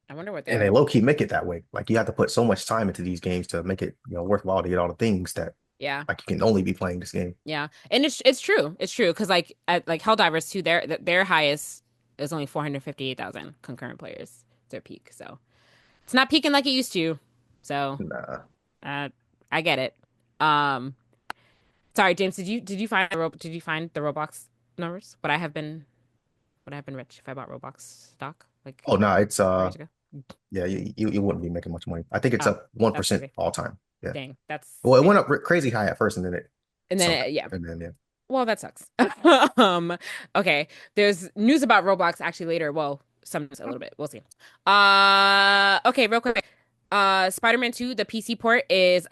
I wonder what they low key make it that way. Like you have to put so much time into these games to make it worthwhile to get all the things that like you can only be playing this game. Yeah, and it's true because like at like Helldivers 2, their highest is only 458,000 concurrent players. Their peak, so it's not peaking like it used to. So I get it. Sorry, James, did you find the Roblox numbers? Would I have been rich if I bought Roblox stock? Like it's yeah, you wouldn't be making much money. I think it's up 1% all time. Yeah. Dang, that's it went up crazy high at first, and then Well, that sucks. Okay, there's news about Roblox actually later. Well, a little bit. We'll see. Okay, real quick. Spider-Man 2, the PC port is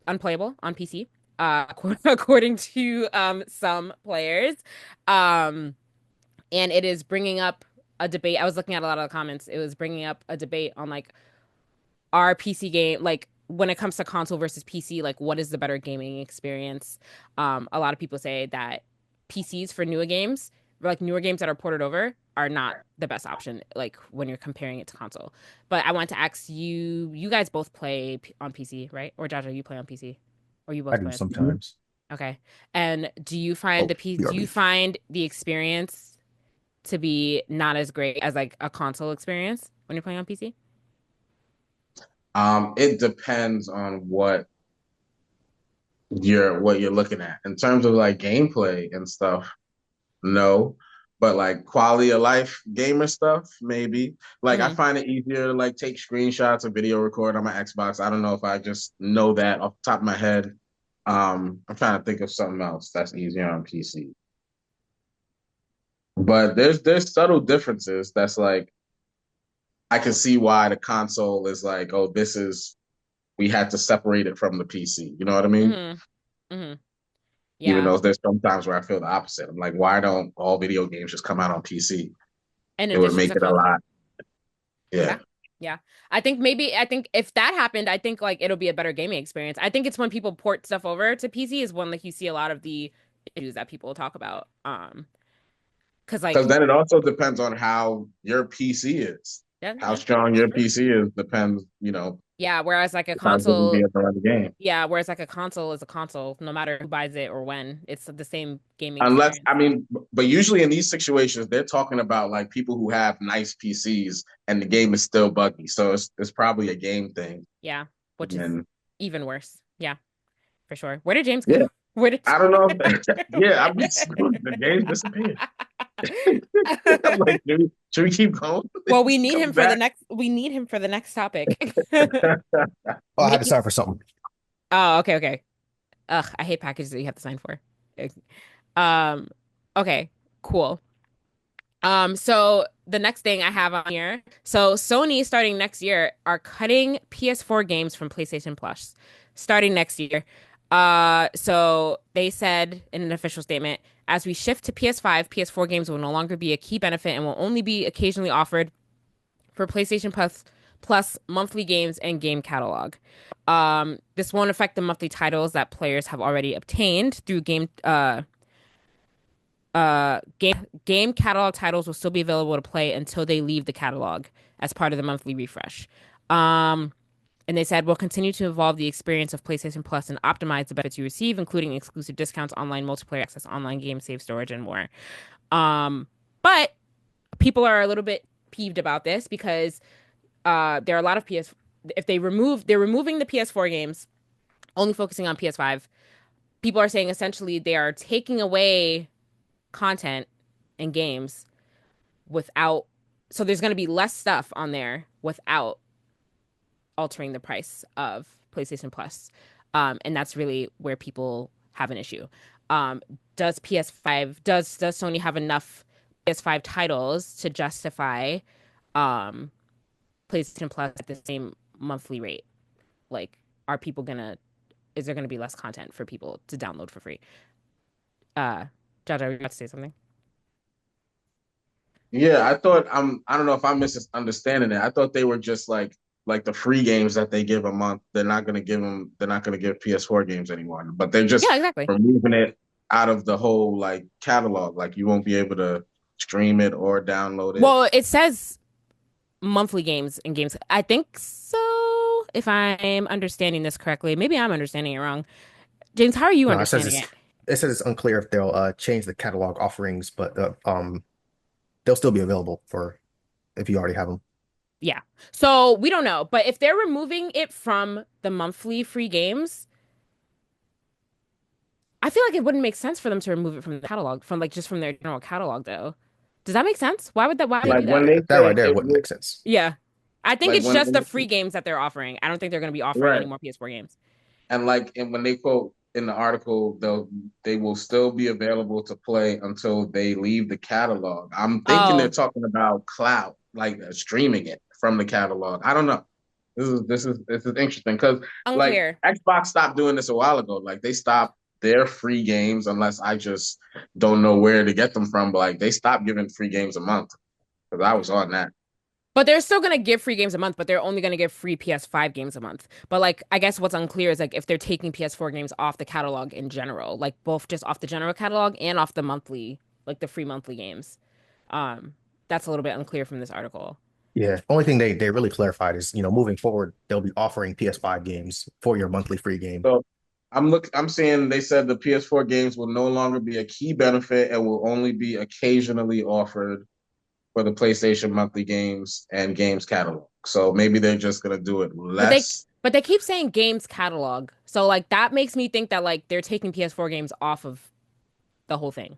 unplayable on PC. According to some players. And it is bringing up a debate. I was looking at a lot of the comments. It was bringing up a debate on like our PC game, like when it comes to console versus PC, like what is the better gaming experience? A lot of people say that PCs for newer games that are ported over are not the best option, like when you're comparing it to console. But I want to ask you guys both play on PC, right? Or Jaja, you play on PC? Or you both play sometimes. Okay. And do you find the experience to be not as great as like a console experience when you're playing on PC? It depends on what you're looking at in terms of like gameplay and stuff. No, but like quality of life gamer stuff, maybe. Like I find it easier to like take screenshots or video record on my Xbox. I don't know if I just know that off the top of my head. I'm trying to think of something else that's easier on PC. But there's subtle differences that's like I can see why the console is like, oh, we had to separate it from the PC. You know what I mean? Yeah. Even though there's sometimes where I feel the opposite. I'm like, why don't all video games just come out on PC? And it would make it a lot. Yeah. I think if that happened, I think like it'll be a better gaming experience. I think it's when people port stuff over to PC is when like you see a lot of the issues that people talk about. Because then it also depends on how your PC is. How strong your PC is depends, Yeah, whereas like a console, whereas like a console is a console, no matter who buys it or when. It's the same gaming experience. But usually in these situations, they're talking about like people who have nice PCs and the game is still buggy. So it's probably a game thing. Yeah, which is even worse. Yeah, for sure. Where did James go? Yeah. I don't know. The game disappeared. I'm like, should we keep going? Well, we need him for the next. We need him for the next topic. I had to sign for something. Oh, okay. Ugh, I hate packages that you have to sign for. Okay, cool. So the next thing I have on here. So Sony starting next year are cutting PS4 games from PlayStation Plus starting next year. So they said in an official statement, as we shift to PS5, PS4 games will no longer be a key benefit and will only be occasionally offered for PlayStation Plus monthly games and game catalog. This won't affect the monthly titles that players have already obtained through game catalog titles will still be available to play until they leave the catalog as part of the monthly refresh. And they said, we'll continue to evolve the experience of PlayStation Plus and optimize the benefits you receive, including exclusive discounts, online multiplayer access, online game save storage, and more. But people are a little bit peeved about this because there are a lot of they're removing the PS4 games, only focusing on PS5. People are saying essentially they are taking away content and games so there's going to be less stuff on there without altering the price of PlayStation Plus. And that's really where people have an issue. Does Sony have enough PS5 titles to justify PlayStation Plus at the same monthly rate? Like, is there gonna be less content for people to download for free? Jaja, you about to say something? Yeah, I don't know if I'm misunderstanding it. I thought they were just like the free games that they give a month. They're not going to give PS4 games anymore, but they're just removing it out of the whole like catalog. Like you won't be able to stream it or download it. Well, it says monthly games and games. I think so, if I'm understanding this correctly. Maybe I'm understanding it wrong. James, how are you understanding it? It says it's unclear if they'll change the catalog offerings, but they'll still be available if you already have them. Yeah. So we don't know, but if they're removing it from the monthly free games, I feel like it wouldn't make sense for them to remove it from the catalog, from their general catalog, though. Does that make sense? Why would that? Why would do that? That right there wouldn't make sense. Yeah, I think it's just the free games that they're offering. I don't think they're going to be offering any more PS4 games. And when they quote in the article, they will still be available to play until they leave the catalog. I'm thinking they're talking about cloud, like streaming it from the catalog. I don't know. This is interesting because like Xbox stopped doing this a while ago. Like they stopped their free games unless I just don't know where to get them from. But like they stopped giving free games a month because I was on that. But they're still going to give free games a month, but they're only going to give free PS5 games a month. But like, I guess what's unclear is like if they're taking PS4 games off the catalog in general, like both just off the general catalog and off the monthly, like the free monthly games. That's a little bit unclear from this article. Yeah, only thing they really clarified is, moving forward, they'll be offering PS5 games for your monthly free game. So I'm seeing they said the PS4 games will no longer be a key benefit and will only be occasionally offered for the PlayStation monthly games and games catalog. So maybe they're just gonna do it less. But they keep saying games catalog. So like that makes me think that like they're taking PS4 games off of the whole thing.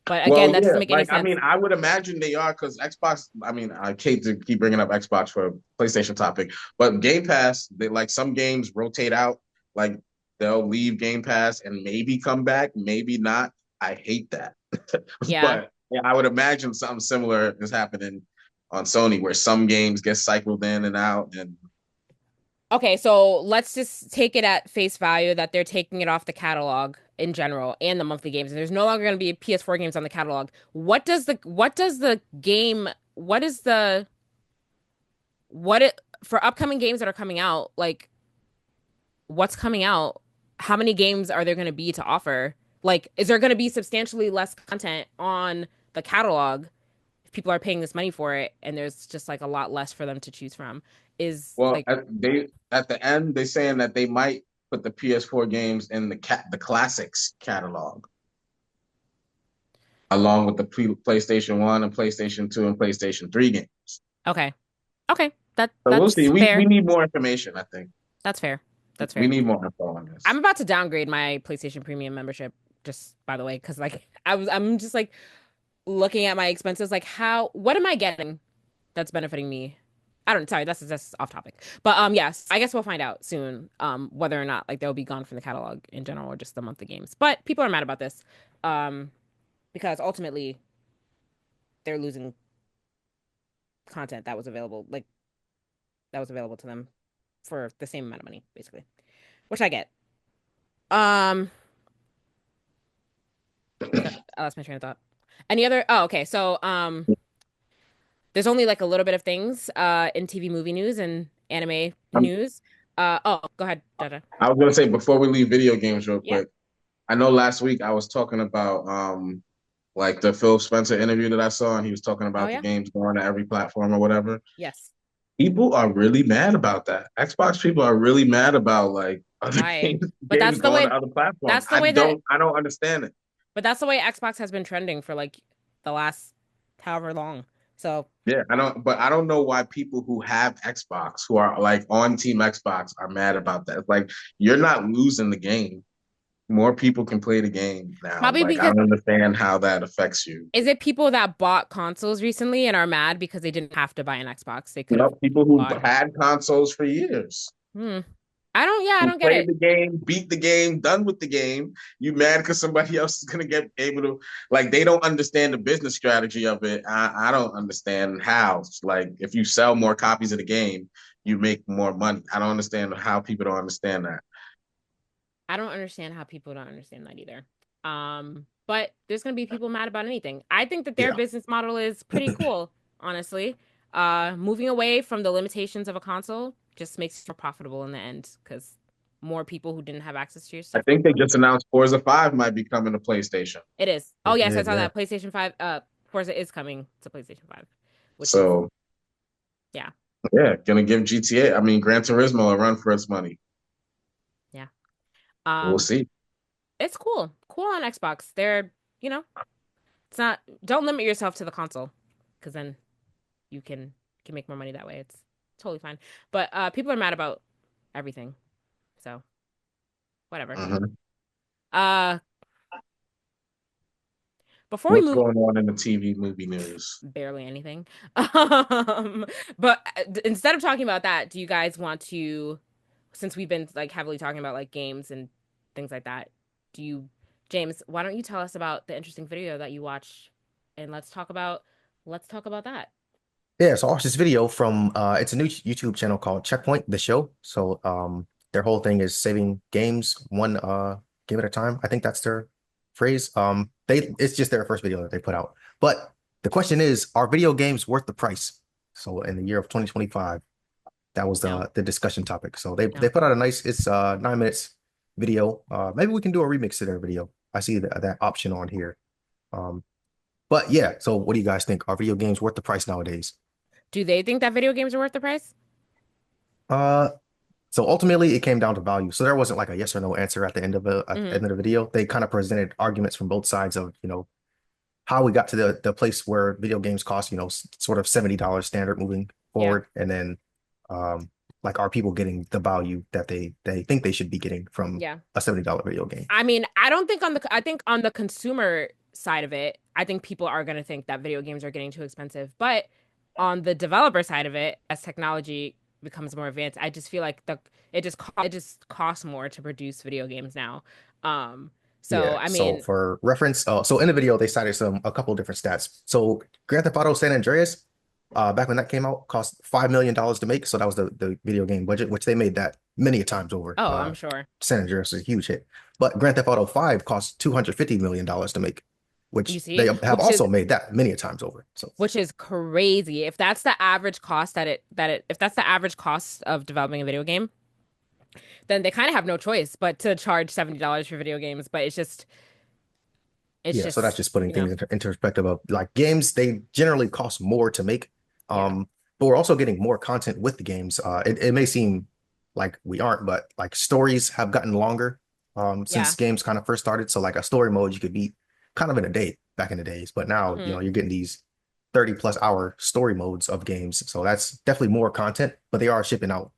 But again, that doesn't make any sense. I mean, I would imagine they are because Xbox. I mean, I hate to keep bringing up Xbox for a PlayStation topic, but Game Pass, they like some games rotate out. Like they'll leave Game Pass and maybe come back, maybe not. I hate that. Yeah. But yeah, I would imagine something similar is happening on Sony, where some games get cycled in and out. And okay, so let's just take it at face value that they're taking it off the catalog in general and the monthly games. And there's no longer going to be PS4 games on the catalog. What is for upcoming games that are coming out, like what's coming out? How many games are there going to be to offer? Like, is there going to be substantially less content on the catalog if people are paying this money for it and there's just like a lot less for them to choose from? At the end, they're saying that they might put the PS4 games in the classics catalog, along with the PlayStation 1 and PlayStation 2 and PlayStation 3 games. Okay. That's we'll see. Fair. We need more information, I think. That's fair. We need more info on this. I'm about to downgrade my PlayStation Premium membership, just by the way, because like I'm just like looking at my expenses, like what am I getting that's benefiting me? Sorry, that's off topic. But yes, I guess we'll find out soon whether or not like they'll be gone from the catalog in general or just the monthly games. But people are mad about this because ultimately they're losing content that was available to them for the same amount of money, basically, which I get. I lost my train of thought. Any other? Oh, okay. So there's only like a little bit of things in TV movie news and anime news. Go ahead, Jaja. I was gonna say before we leave video games real quick. I know last week I was talking about like the Phil Spencer interview that I saw, and he was talking about the games going to every platform or whatever. Yes. People are really mad about that. Xbox people are really mad about like other games, but that's the way. To other platforms. That's the way I don't understand it. But that's the way Xbox has been trending for like the last however long. So yeah, I don't know why people who have Xbox, who are like on Team Xbox, are mad about that. Like, you're not losing the game. More people can play the game now. Probably because I don't understand how that affects you. Is it people that bought consoles recently and are mad because they didn't have to buy an Xbox? They could people who had consoles for years. I don't get it. The game, beat the game, done with the game. You mad because somebody else is gonna get able to, like, they don't understand the business strategy of it. I don't understand how. Like, if you sell more copies of the game, you make more money. I don't understand how people don't understand that. I don't understand how people don't understand that either. But there's gonna be people mad about anything. I think that their business model is pretty cool, honestly. Moving away from the limitations of a console just makes it more profitable in the end because more people who didn't have access to your stuff. I think they just announced Forza 5 might be coming to PlayStation. It is. Oh yes, I saw that. PlayStation 5. Forza is coming to PlayStation 5. Gonna give GTA, I mean Gran Turismo, a run for its money. Yeah. We'll see. It's cool. Cool on Xbox. They're, it's not, don't limit yourself to the console because then you can make more money that way. It's totally fine. But people are mad about everything. So whatever. Before What's going on in the TV movie news? Barely anything. But instead of talking about that, do you guys want to, since we've been like heavily talking about like games and things like that, James, why don't you tell us about the interesting video that you watched and let's talk about that. Yeah, so I watched this video from it's a new YouTube channel called Checkpoint, the show. So their whole thing is saving games one game at a time. I think that's their phrase. It's just their first video that they put out. But the question is, are video games worth the price? So in the year of 2025, that was the discussion topic. So they put out a nice, it's 9 minutes video. Maybe we can do a remix to their video. I see that option on here. But yeah, so what do you guys think? Are video games worth the price nowadays? Do they think that video games are worth the price? So ultimately it came down to value. So there wasn't like a yes or no answer at the end of the end of the video. They kind of presented arguments from both sides of, how we got to the place where video games cost, sort of $70 standard moving forward. And then Like, are people getting the value that they think they should be getting from a $70 video game? I mean, I think on the consumer side of it, I think people are going to think that video games are getting too expensive. But on the developer side of it, as technology becomes more advanced, I just feel like it just costs more to produce video games now. So I mean, so for reference, so in the video they cited a couple different stats. So Grand Theft Auto San Andreas, back when that came out, cost $5 million to make. So that was the video game budget, which they made that many times over. Oh, I'm sure. San Andreas is a huge hit. But Grand Theft Auto 5 cost $250 million to make, which they have also made that many times over. So which is crazy. If that's the average cost if that's the average cost of developing a video game, then they kind of have no choice but to charge $70 for video games. But it's just so that's just putting things into perspective of like games, they generally cost more to make. But we're also getting more content with the games. It may seem like we aren't, but like stories have gotten longer since games kind of first started. So like a story mode you could beat kind of in a day back in the days, but now you're getting these 30+ hour story modes of games. So that's definitely more content, but they are shipping out,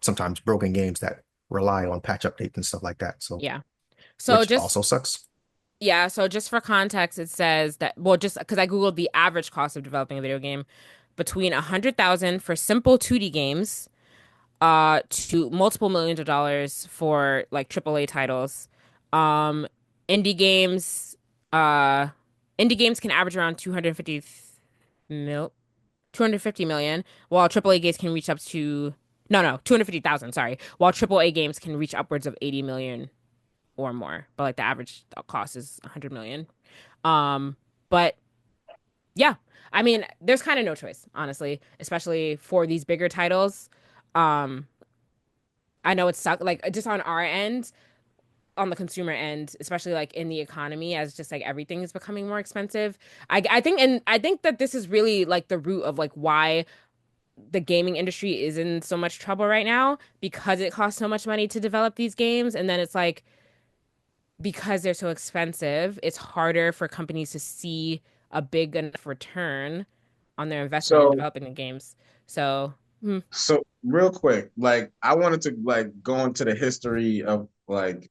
sometimes broken games that rely on patch updates and stuff like that. So so which just also sucks. Yeah, so just for context, it says that, well, just because I Googled the average cost of developing a video game, between $100,000 for simple 2D games, to multiple millions of dollars for like AAA titles. Um, indie games, uh, indie games can average around 250 million, while AAA games can reach up to, no, 250,000, sorry, while AAA games can reach upwards of 80 million or more, but like the average cost is 100 million. But yeah, I mean, there's kind of no choice, honestly, especially for these bigger titles. I know it sucks, like just on our end, on the consumer end, especially like in the economy, as just like everything is becoming more expensive. I think that this is really like the root of like why the gaming industry is in so much trouble right now, because it costs so much money to develop these games, and then it's like, because they're so expensive, it's harder for companies to see a big enough return on their investment in developing the games. So real quick, like I wanted to like go into the history of like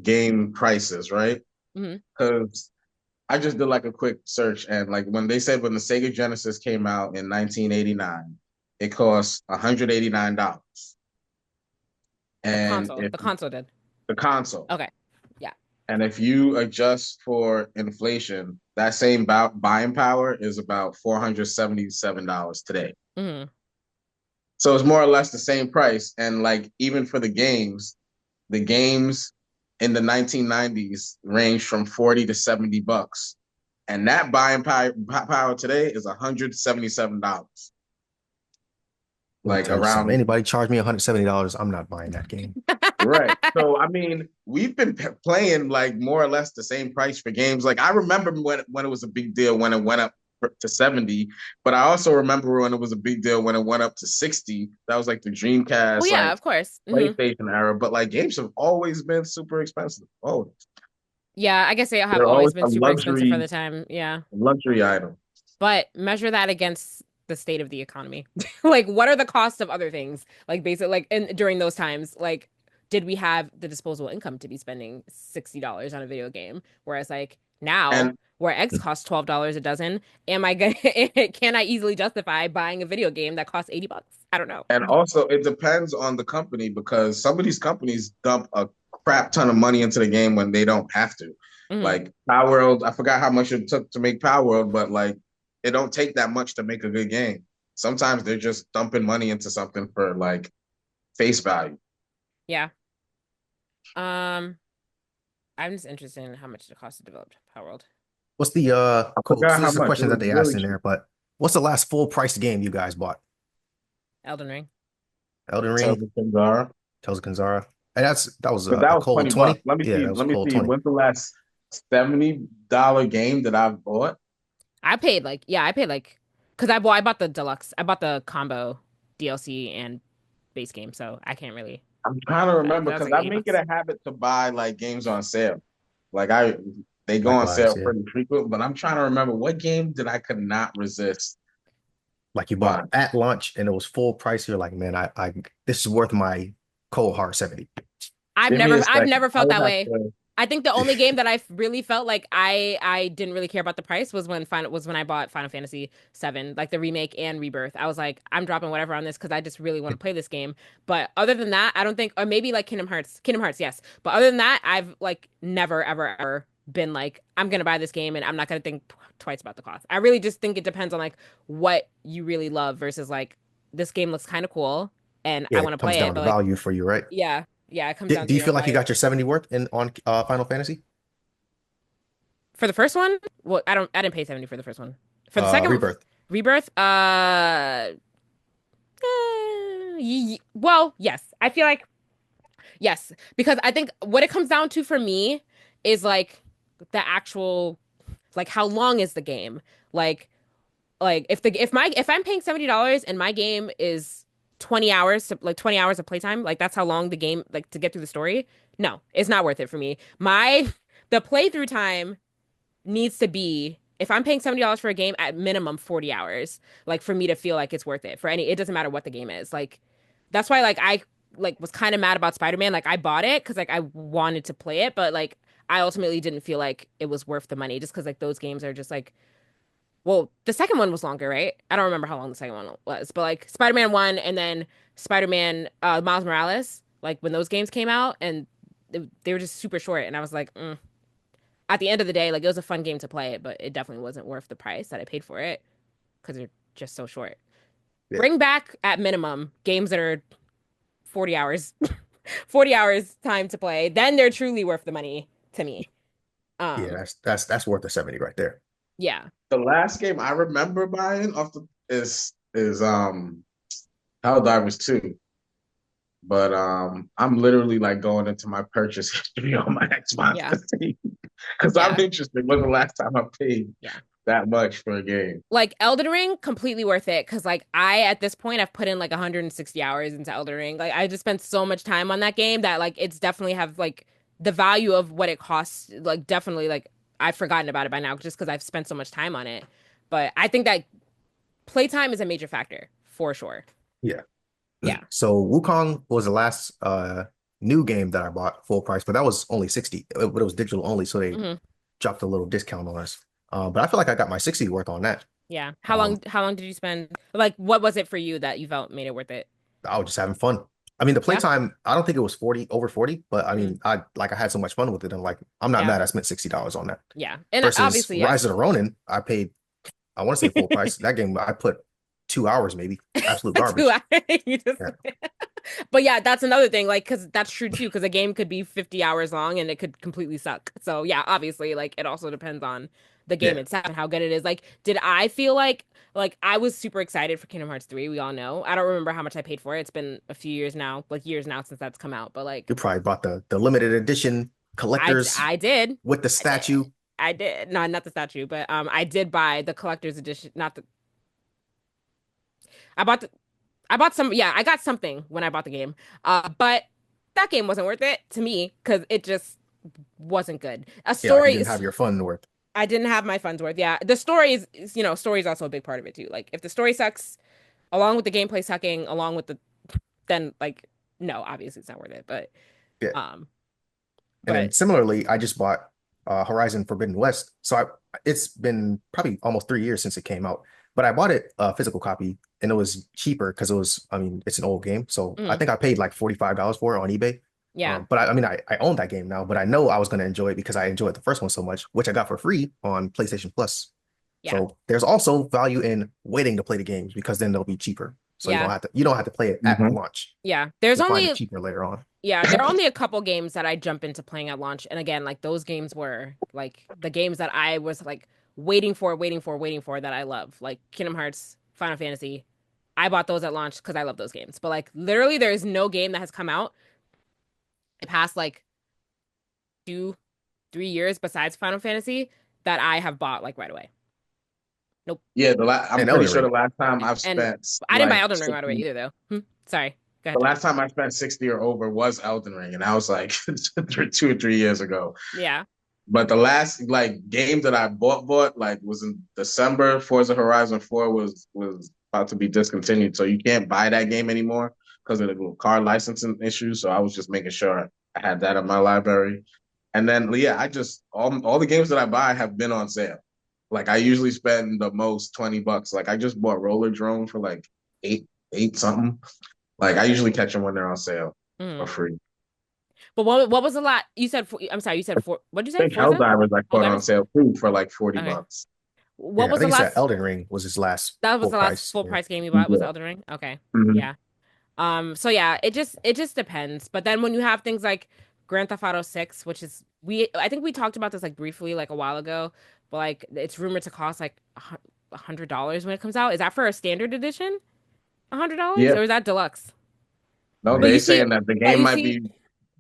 game prices, right? Because I just did like a quick search, and like when they said when the Sega Genesis came out in 1989, it cost $189. And the console did. The console. Okay. Yeah. And if you adjust for inflation, that same buying power is about $477 today. So it's more or less the same price. And like even for the games in the 1990s ranged from 40 to $70. And that buying power today is $177. Like around anybody charge me $170, I'm not buying that game. Right. So I mean, we've been playing like more or less the same price for games. Like I remember when it was a big deal when it went up to 70, but I also remember when it was a big deal when it went up to 60. That was like the Dreamcast. Oh yeah, of course. PlayStation era. But like games have always been super expensive. Oh. Yeah, I guess they have always been super expensive for the time. Yeah. Luxury item. But measure that against the state of the economy. Like, what are the costs of other things? Like, basically, like, during those times, like, did we have the disposable income to be spending $60 on a video game? Whereas, like, now, where eggs cost $12 a dozen, can I easily justify buying a video game that costs $80? I don't know. And also, it depends on the company, because some of these companies dump a crap ton of money into the game when they don't have to. Like Power World, I forgot how much it took to make Power World, but like it don't take that much to make a good game. Sometimes they're just dumping money into something for like face value. Yeah. I'm just interested in how much it costs to develop Power World. What's the cool, so this is a question that they asked in there, but what's the last full price game you guys bought? Elden Ring. Tales of Kenzara. And that was a cold 20. Let me see. When's the last $70 game that I've bought? I paid because I bought the deluxe. I bought the combo DLC and base game, so I can't really. I'm trying to remember, because I make it a habit to buy like games on sale. Like they go on sale pretty frequent, but I'm trying to remember what game did I could not resist Like you bought at launch and it was full price. You're like, man, I this is worth my cold hard 70. I've never felt that way. I think the only game that I really felt like I didn't really care about the price was when I bought Final Fantasy VII, like the remake and Rebirth. I was like, I'm dropping whatever on this because I just really want to play this game. But other than that, I don't think, or maybe like Kingdom Hearts, yes. But other than that, I've like never ever been like, I'm gonna buy this game and I'm not gonna think twice about the cost. I really just think it depends on like what you really love versus like this game looks kind of cool and I want to play it. Comes down to value for you, right? Yeah. Yeah, it comes down to do you feel like you got life. your 70 worth on Final Fantasy? For the first one? Well, I didn't pay 70 for the first one. For the second Rebirth, well, yes. I feel like yes, because I think what it comes down to for me is like the actual like how long is the game? If I'm paying $70 and my game is 20 hours to, like 20 hours of playtime, like that's how long the game like to get through the story. No, it's not worth it for me. The playthrough time needs to be if I'm paying $70 for a game at minimum 40 hours, like for me to feel like it's worth it for it doesn't matter what the game is. Like that's why like I like was kind of mad about Spider-Man. Like I bought it because like I wanted to play it, but like I ultimately didn't feel like it was worth the money just because like those games are just like well, the second one was longer, right? I don't remember how long the second one was, but like Spider-Man 1 and then Spider-Man Miles Morales, like when those games came out and they were just super short and I was like, At the end of the day, like it was a fun game to play, but it definitely wasn't worth the price that I paid for it because they're just so short. Yeah. Bring back at minimum games that are 40 hours, 40 hours time to play. Then they're truly worth the money to me. Yeah, that's worth the 70 right there. Yeah. The last game I remember buying is Helldivers 2. But I'm literally like going into my purchase history on my Xbox to see because I'm interested. When the last time I paid that much for a game? Like Elden Ring, completely worth it because like at this point I've put in like 160 hours into Elden Ring. Like I just spent so much time on that game that like it's definitely have like the value of what it costs. Like definitely like I've forgotten about it by now just because I've spent so much time on it. But I think that playtime is a major factor for sure. Yeah. Yeah. So Wukong was the last new game that I bought full price, but that was only 60. But it was digital only, so they dropped a little discount on us. But I feel like I got my 60 worth on that. Yeah. How long did you spend? Like what was it for you that you felt made it worth it? I was just having fun. I mean, the playtime, I don't think it was over 40, but I mean, I had so much fun with it. I'm like, I'm not mad I spent $60 on that. Yeah. And versus obviously Rise of the Ronin, I paid, I want to say full price. That game I put 2 hours maybe. Absolute garbage. But yeah, that's another thing, like, because that's true too, because a game could be 50 hours long and it could completely suck. So yeah, obviously, like, it also depends on the game itself and how good it is. Like, did I feel like I was super excited for Kingdom Hearts 3? We all know. I don't remember how much I paid for it. It's been a few years now, like years now since that's come out. But like, you probably bought the limited edition collectors. I did with the statue. I did. No, not the statue, but I did buy the collector's edition. Not the. I bought some, I got something when I bought the game. But that game wasn't worth it to me because it just wasn't good. You didn't have your fun worth. I didn't have my fun's worth. Yeah. The story is, story is also a big part of it too. Like if the story sucks, along with the gameplay sucking, along with then like, no, obviously it's not worth it. But, and then similarly, I just bought Horizon Forbidden West. So it's been probably almost 3 years since it came out. But I bought it a physical copy and it was cheaper because it's an old game. So I think I paid like $45 for it on eBay. Yeah. But I own that game now, but I know I was going to enjoy it because I enjoyed the first one so much, which I got for free on PlayStation Plus. Yeah. So there's also value in waiting to play the games because then they'll be cheaper. So you don't have to play it at launch. Yeah. There's only cheaper later on. Yeah, there are only a couple games that I jump into playing at launch. And again, like those games were like the games that I was like waiting for that I love, like Kingdom Hearts, Final Fantasy. I bought those at launch because I love those games. But like literally there is no game that has come out in the past like 2-3 years besides Final Fantasy that I have bought like right away. Nope. Yeah, I'm pretty sure the last time I've spent I didn't buy Elden Ring right away either though. Sorry. Go ahead. The last time I spent 60 or over was Elden Ring, and I was like 2 or 3 years ago. Yeah. But the last like game that I bought like was in December. Forza Horizon 4 was about to be discontinued, so you can't buy that game anymore because of the card licensing issues. So I was just making sure I had that in my library. And then yeah, I just all the games that I buy have been on sale. Like I usually spend the most $20. Like I just bought Roller Drone for like eight something. Like I usually catch them when they're on sale for free. But what was the lot? You said I'm sorry. You said four. What did you say? I think Helldivers I bought on sale too for like $40. What was the last? That Elden Ring was his last. That was the last full price game you bought. Was Elden Ring? Okay. Yeah. So yeah, it just depends. But then when you have things like Grand Theft Auto 6, which is I think we talked about this like briefly like a while ago, but like it's rumored to cost like $100 when it comes out. Is that for a standard edition? $100? Yeah. Or is that deluxe? No, they're saying that the game might be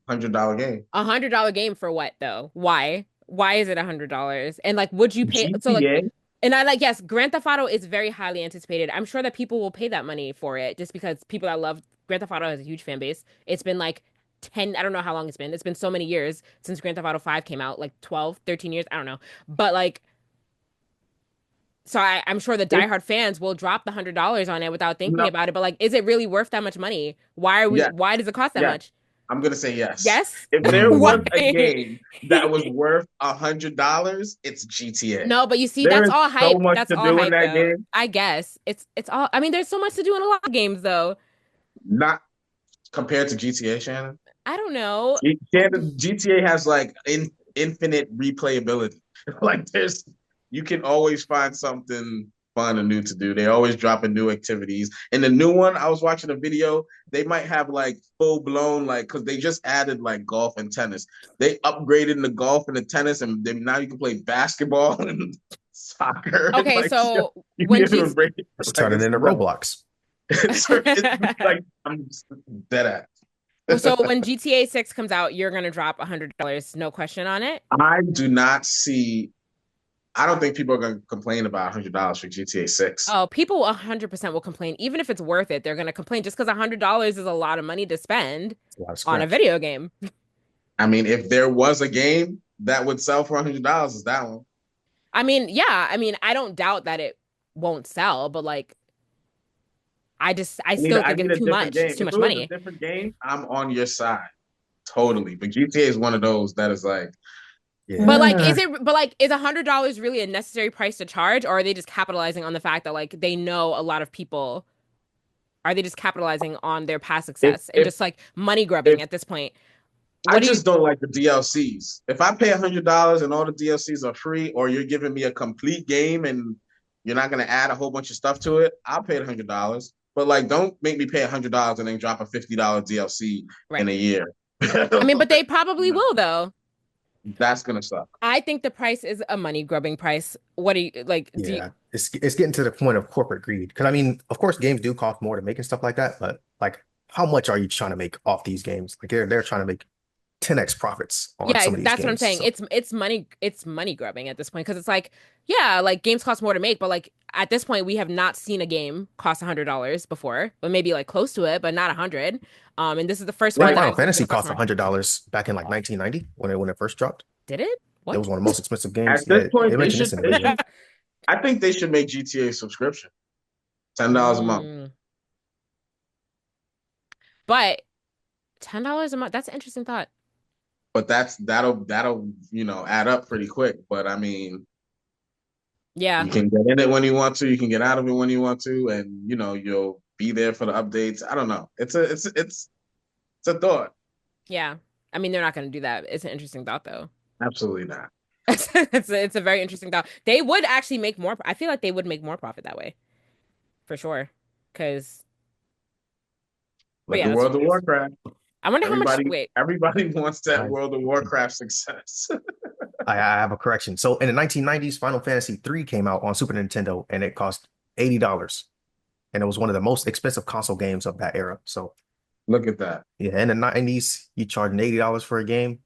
$100 game. $100 game for what though? Why? Why is it $100? And like, would you pay? GTA? So like, and I like, yes, Grand Theft Auto is very highly anticipated. I'm sure that people will pay that money for it just because people that love Grand Theft Auto has a huge fan base. It's been like 10, I don't know how long it's been. It's been so many years since Grand Theft Auto 5 came out, like 12, 13 years. I don't know. But like, so I'm sure the diehard fans will drop the $100 on it without thinking about it. But like, is it really worth that much money? Why does it cost that much? I'm gonna say yes. Yes. If there was a game that was worth $100, it's GTA. No, but you see, that's all hype. So much that's to all do hype, in that though. game. I guess it's all. I mean, there's so much to do in a lot of games, though. Not compared to GTA, Shannon. I don't know. GTA has like infinite replayability. Like you can always find something fun and new to do. They're always dropping new activities. And the new one, I was watching a video, they might have like full blown, like, because they just added like golf and tennis. They upgraded the golf and the tennis, and now you can play basketball and soccer. Okay, like, so when let's turn it into Roblox. it's like I'm dead at. So when GTA 6 comes out, you're gonna drop $100, no question on it. I do not see. I don't think people are going to complain about $100 for GTA 6. Oh, people 100% will complain. Even if it's worth it, they're going to complain just because $100 is a lot of money to spend on a video game. I mean, if there was a game that would sell for $100, it's that one. I mean, yeah. I mean, I don't doubt that it won't sell, but like, I still think it's too much. Game. It's too much if it was money. A different game, I'm on your side. Totally. But GTA is one of those that is like, yeah. But like, is $100 really a necessary price to charge, or are they just capitalizing on the fact that like they know a lot of people? Are they just capitalizing on their past success and just like money grubbing at this point? I just don't like the DLCs. If I pay $100 and all the DLCs are free, or you're giving me a complete game and you're not going to add a whole bunch of stuff to it, I'll pay $100. But like, don't make me pay $100 and then drop a $50 DLC in a year. I mean, but they probably will though. That's gonna suck. I think the price is a money grubbing price. What do you like? Yeah, it's getting to the point of corporate greed. Because I mean, of course, games do cost more to make and stuff like that. But like, how much are you trying to make off these games? Like they're trying to make 10x profits on some of these that's games, what I'm saying. So. It's money grubbing at this point because it's like, yeah, like games cost more to make, but like at this point we have not seen a game cost $100 before, but maybe like close to it, but not 100. And this is the first one. Final Fantasy cost $100 back in like 1990 when it first dropped. Did it? What? It was one of the most expensive games. At this point, I think they should make GTA a subscription, $10 a month. But $10 a month, that's an interesting thought. But that'll add up pretty quick. But I mean, yeah, you can get in it when you want to, you can get out of it when you want to, and you'll be there for the updates. I don't know. It's a thought. Yeah, I mean, they're not going to do that. It's an interesting thought, though. Absolutely not. It's a very interesting thought. They would actually make more. I feel like they would make more profit that way, for sure. Because the World of Warcraft. I wonder how much. Wait, everybody wants that World of Warcraft success. I have a correction. So in the 1990s, Final Fantasy III came out on Super Nintendo, and it cost $80, and it was one of the most expensive console games of that era. So look at that. Yeah, in the 90s, you charging $80 for a game,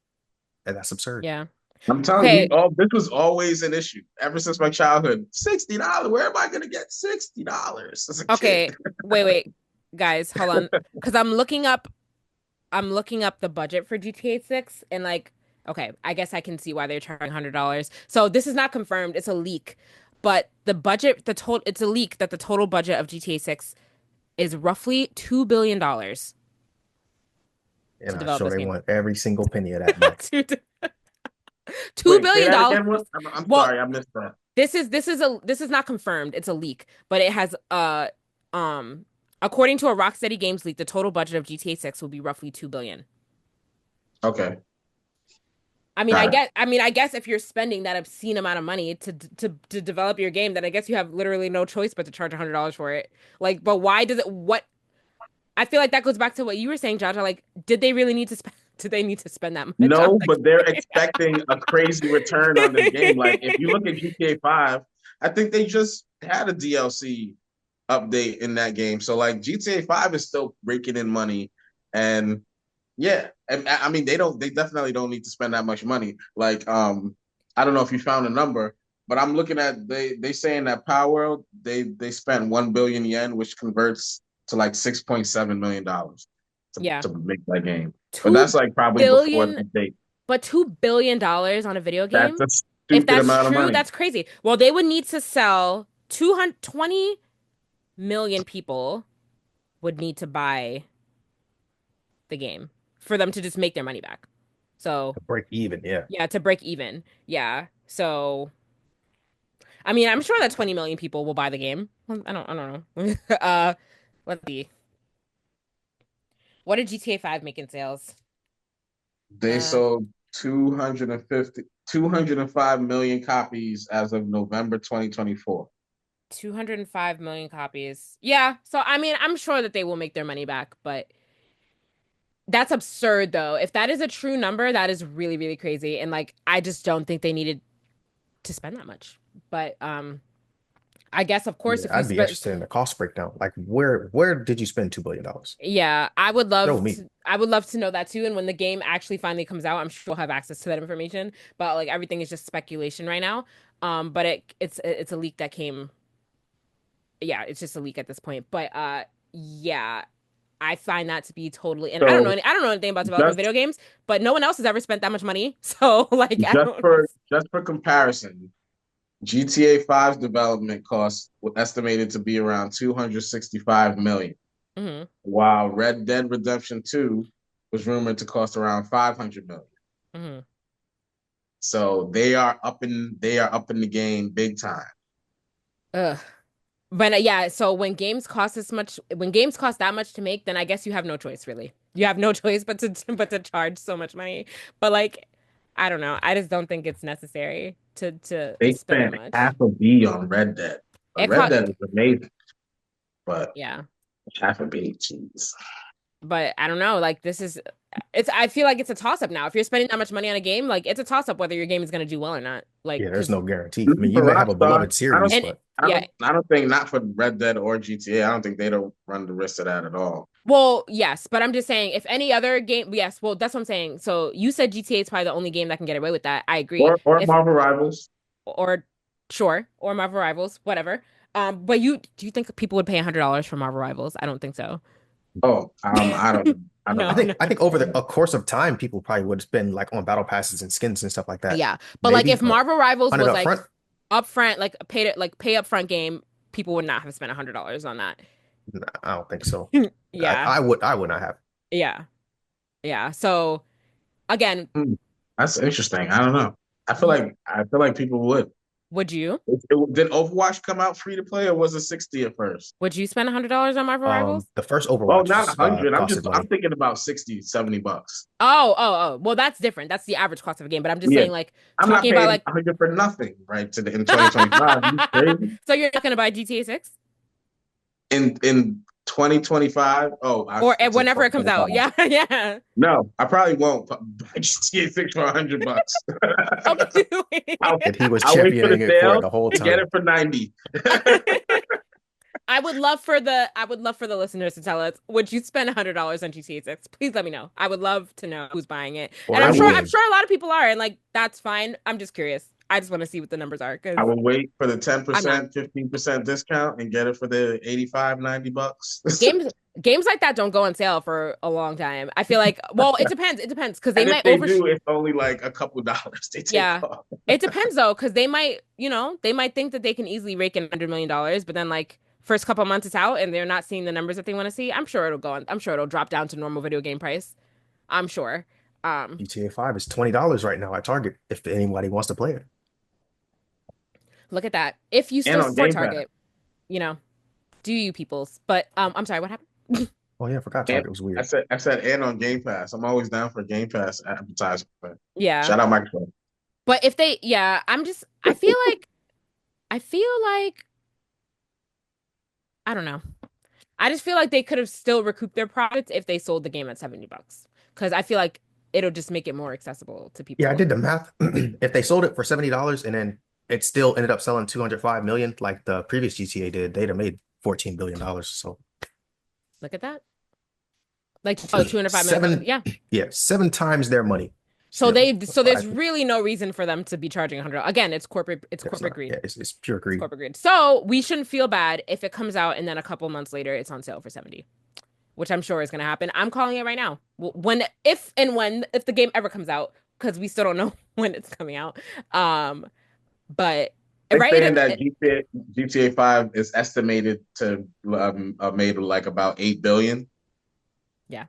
and that's absurd. Yeah. I'm telling you, this was always an issue ever since my childhood. $60. Where am I going to get $60? Okay, wait, guys, hold on, because I'm looking up the budget for GTA 6, and like, okay, I guess I can see why they're charging $100. So this is not confirmed; it's a leak. but the budget, it's a leak that the total budget of GTA 6 is roughly $2 billion to And I'm develop sure this they game. want every single penny of that back. $2 billion. I'm sorry, I missed that. This is not confirmed. It's a leak, but it has according to a Rocksteady Games leak, the total budget of GTA 6 will be roughly $2 billion. Okay. I guess if you're spending that obscene amount of money to develop your game, then I guess you have literally no choice but to charge $100 for it. Like, but why does it? What? I feel like that goes back to what you were saying, Jaja. Like, did they really need to spend? Did they need to spend that much? No, but they're expecting a crazy return on this game. Like, if you look at GTA 5, I think they just had a DLC update in that game. So, like, GTA 5 is still raking in money, and yeah, I mean, they definitely don't need to spend that much money. Like, I don't know if you found a number, but I'm looking at they saying that Power World they spent 1 billion yen, which converts to like $6.7 million to make that game. But that's like probably before the date. But $2 billion on a video game? That's a stupid amount of money. That's crazy. Well, they would need to sell 220 million people would need to buy the game for them to just make their money back. So to break even, yeah. Yeah, to break even. Yeah. So I mean, I'm sure that 20 million people will buy the game. I don't know. Let's see. What did GTA 5 make in sales? They sold 205 million copies as of November 2024. 205 million copies. Yeah. So I mean, I'm sure that they will make their money back, but that's absurd though. If that is a true number, that is really, really crazy. And like, I just don't think they needed to spend that much. But I guess of course if I'd be interested in the cost breakdown. Like where did you spend $2 billion? Yeah, I would love to know that too. And when the game actually finally comes out, I'm sure we'll have access to that information. But like everything is just speculation right now. But it's a leak that came. Yeah, it's just a leak at this point. But yeah, I find that to be totally, and I don't know anything about developing video games, but no one else has ever spent that much money. So like, just for comparison, GTA 5's development cost was estimated to be around 265 million, while Red Dead Redemption 2 was rumored to cost around 500 million. So they are up in the game big time. But yeah, so when games cost that much to make, then I guess you have no choice really. You have no choice but to charge so much money. But like, I don't know. I just don't think it's necessary to they spend spent half a B on Red Dead. Red Dead is amazing, but yeah, half a B, jeez. But I don't know. Like I feel like it's a toss up now. If you're spending that much money on a game, like it's a toss up whether your game is going to do well or not. Like, yeah, there's no guarantee. I mean, you may have a beloved series, but I don't think not for Red Dead or GTA. I don't think they don't run the risk of that at all. Well, yes, but I'm just saying if any other game, yes, well, that's what I'm saying. So you said GTA is probably the only game that can get away with that. I agree. Or Marvel Rivals. Or Marvel Rivals, whatever. But do you think people would pay $100 for Marvel Rivals? I don't think so. Oh, I don't. I think over the course of time, people probably would spend like on battle passes and skins and stuff like that. Yeah, but maybe, like if Marvel Rivals was like upfront, like pay upfront game, people would not have spent $100 on that. No, I don't think so. Yeah, I would not have. Yeah. So again, that's interesting. I don't know. I feel like people would. Would you? Did Overwatch come out free to play, or was it 60 at first? Would you spend $100 on Marvel Rivals? The first Overwatch. Oh, not 100. I'm thinking about 60, 70 bucks. Oh. Well, that's different. That's the average cost of a game. But I'm just saying, like, I'm talking about like 100 for nothing, right? In 2025. So you're not going to buy GTA 6 in 2025? Or whenever it comes out. Yeah. No, I probably won't buy GTA 6 for $100. And he was championing it for the whole time. Get it for 90. I would love for the listeners to tell us, would you spend $100 on GTA 6? Please let me know. I would love to know who's buying it. And I'm sure a lot of people are, and like that's fine. I'm just curious. I just want to see what the numbers are. I will wait for the 10%, 15% discount and get it for the $85, $90. games like that don't go on sale for a long time. I feel like, well, it depends. It depends because they might do. It's only like a couple dollars they take off. It depends though, because they might, they might think that they can easily rake in $100 million, but then like first couple months it's out and they're not seeing the numbers that they want to see. I'm sure it'll go on. I'm sure it'll drop down to normal video game price. I'm sure. GTA 5 is $20 right now at Target if anybody wants to play it. Look at that. If you still support Target, do you peoples? But I'm sorry, what happened? Oh yeah, I forgot Target was weird. I said and on Game Pass. I'm always down for Game Pass advertisement. Yeah. Shout out Microsoft. But if they, I feel like, I don't know. I just feel like they could have still recouped their profits if they sold the game at $70, because I feel like it'll just make it more accessible to people. Yeah, I did the math. If they sold it for $70 and then it still ended up selling 205 million like the previous GTA did, they'd have made $14 billion. So look at that. Like 205 million. Yeah. Yeah, 7 times their money. So there's really no reason for them to be charging $100. Again, it's corporate greed. Yeah, it's pure greed. Corporate greed. So we shouldn't feel bad if it comes out and then a couple months later it's on sale for 70, which I'm sure is going to happen. I'm calling it right now. If the game ever comes out, because we still don't know when it's coming out. But they're saying that GTA 5 is estimated to made like about $8 billion. Yeah.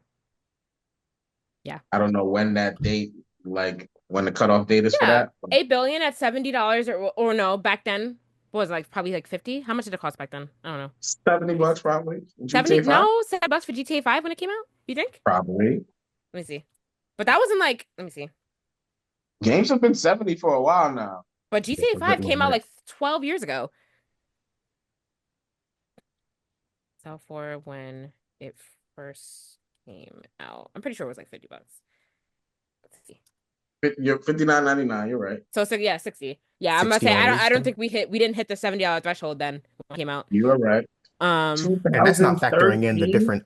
Yeah. I don't know when that date, like when the cutoff date is for that. $8 billion at $70 or no, back then was like probably like 50. How much did it cost back then? I don't know. $70 probably. 70? No, $7 for GTA 5 when it came out? You think? Probably. Let me see. But that wasn't like, let me see. Games have been 70 for a while now. But GTA 5 came out like 12 years ago. So for when it first came out, I'm pretty sure it was like $50. Let's see. You're $59.99. You're right. So 60. Yeah, I'm gonna say I don't think we didn't hit the $70 threshold then when it came out. You are right. And that's not factoring in the different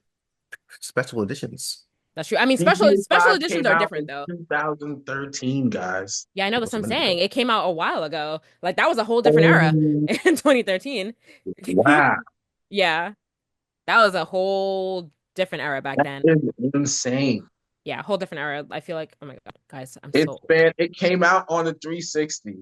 special editions. That's true. I mean, special editions are different though. 2013, guys. Yeah, I know. That's what I'm saying. It came out a while ago. Like that was a whole different era in 2013. Wow. Yeah, that was a whole different era back then. Is insane. Yeah, whole different era. I feel like, oh my god, guys, it came out on the 360,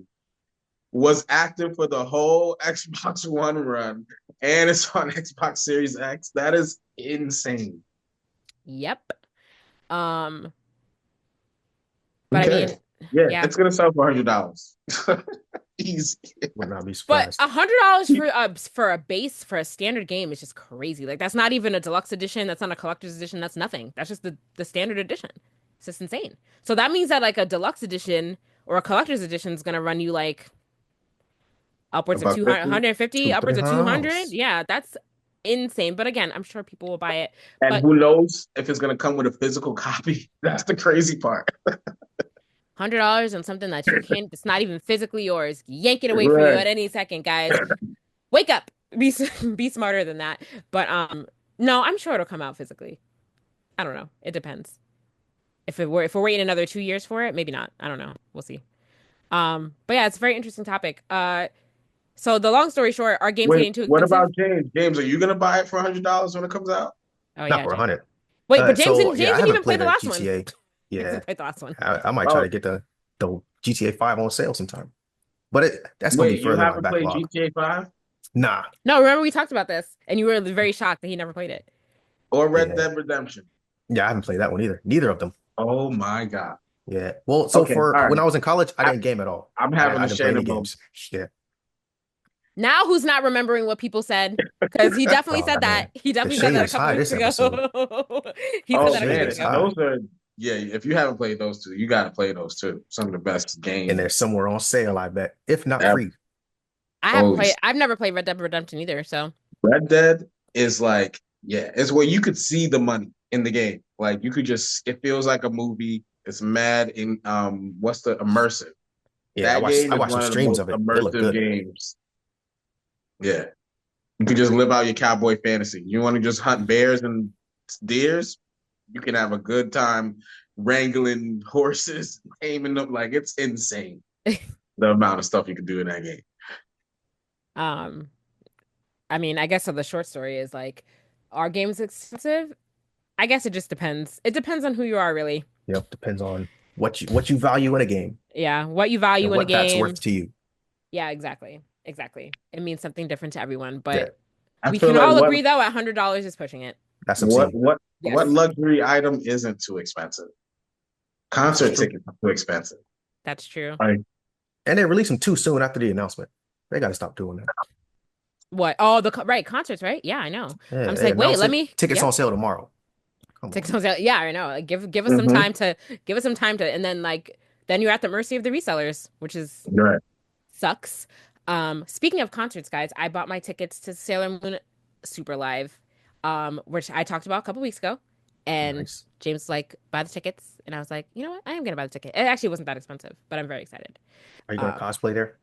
was active for the whole Xbox One run, and it's on Xbox Series X. That is insane. Yep. But okay. I mean, yeah, it's gonna sell for $100. Easy. Would not be surprised. But $100 for a standard game is just crazy. Like that's not even a deluxe edition. That's not a collector's edition. That's nothing. That's just the standard edition. It's just insane. So that means that like a deluxe edition or a collector's edition is gonna run you like upwards of 200, 150, upwards of 200. Yeah, that's insane. But again, I'm sure people will buy it. And who knows if it's gonna come with a physical copy? That's the crazy part. $100 on something that you can't, it's not even physically yours. Yank it away from you at any second, guys. Wake up. Be smarter than that. But no, I'm sure it'll come out physically. I don't know. It depends. If we're waiting another 2 years for it, maybe not. I don't know. We'll see. But yeah, it's a very interesting topic. So the long story short, our game's getting too expensive. What about James? James, are you gonna buy it for $100 when it comes out? Oh, not for $100. Wait, but James didn't even play the last GTA. one. Yeah, the last one. I might try to get the GTA 5 on sale sometime, but that's gonna be further on my backlog. You haven't played GTA 5? Nah. No, remember we talked about this, and you were very shocked that he never played it. Or Red Dead Redemption. Yeah, I haven't played that one either. Neither of them. Oh my god. Yeah. Well, so when I was in college, I didn't game at all. I'm having a Shannon games. Yeah. Now who's not remembering what people said? Because he definitely said that. He definitely said that a couple weeks ago. He said that a couple weeks ago. Those are if you haven't played those two, you gotta play those too. Some of the best games. And they're somewhere on sale, I bet. If not free. I've never played Red Dead Redemption either, so Red Dead is like, it's where you could see the money in the game. Like you could it feels like a movie. It's mad in what's the immersive? Yeah, I watched the streams of it. Immersive games. Yeah. You can just live out your cowboy fantasy. You want to just hunt bears and deers? You can have a good time wrangling horses, aiming them. Like it's insane. The amount of stuff you can do in that game. I mean, I guess so the short story is like Are games expensive? I guess it just depends. It depends on who you are, really. Yep, depends on what you value in a game. Yeah, what you value in a what that's game. worth to you. Yeah, exactly. It means something different to everyone, but yeah. we can all agree though $100 is pushing it. That's what luxury item isn't too expensive? Concert tickets are too expensive. That's true. Right. And they released them too soon after the announcement. They got to stop doing that. What? Oh, concerts, right? Yeah, I know. Yeah, I'm just like, wait, let me tickets on sale tomorrow. Tickets on sale. Yeah, I know. Like, give us some time to and then then you're at the mercy of the resellers, which is sucks. Speaking of concerts, guys, I bought my tickets to Sailor Moon Super Live, which I talked about a couple weeks ago. And James was like, buy the tickets. And I was like, you know what? I am going to buy the ticket. It actually wasn't that expensive, but I'm very excited. Are you going to cosplay there?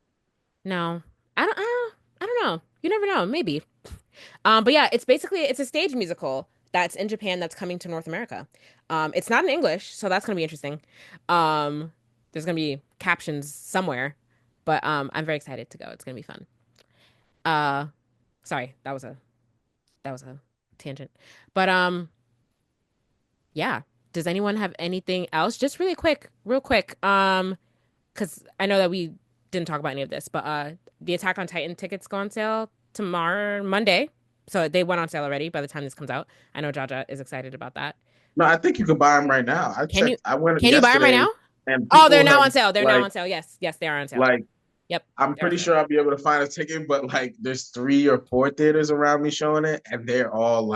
No. I don't know. You never know. Maybe. But yeah, it's a stage musical that's in Japan that's coming to North America. It's not in English, so that's going to be interesting. There's going to be captions somewhere, but I'm very excited to go. It's going to be fun. Sorry, that was a tangent. But yeah. Does anyone have anything else? Just real quick. Because I know that we didn't talk about any of this, but the Attack on Titan tickets go on sale tomorrow, Monday. So they went on sale already by the time this comes out. I know Jaja is excited about that. No, I think you can buy them right now. Can you buy them right now? They're now on sale. They're now on sale. Yes, they are on sale. Yep. I'm pretty sure I'll be able to find a ticket, but there's 3 or 4 theaters around me showing it, and they're all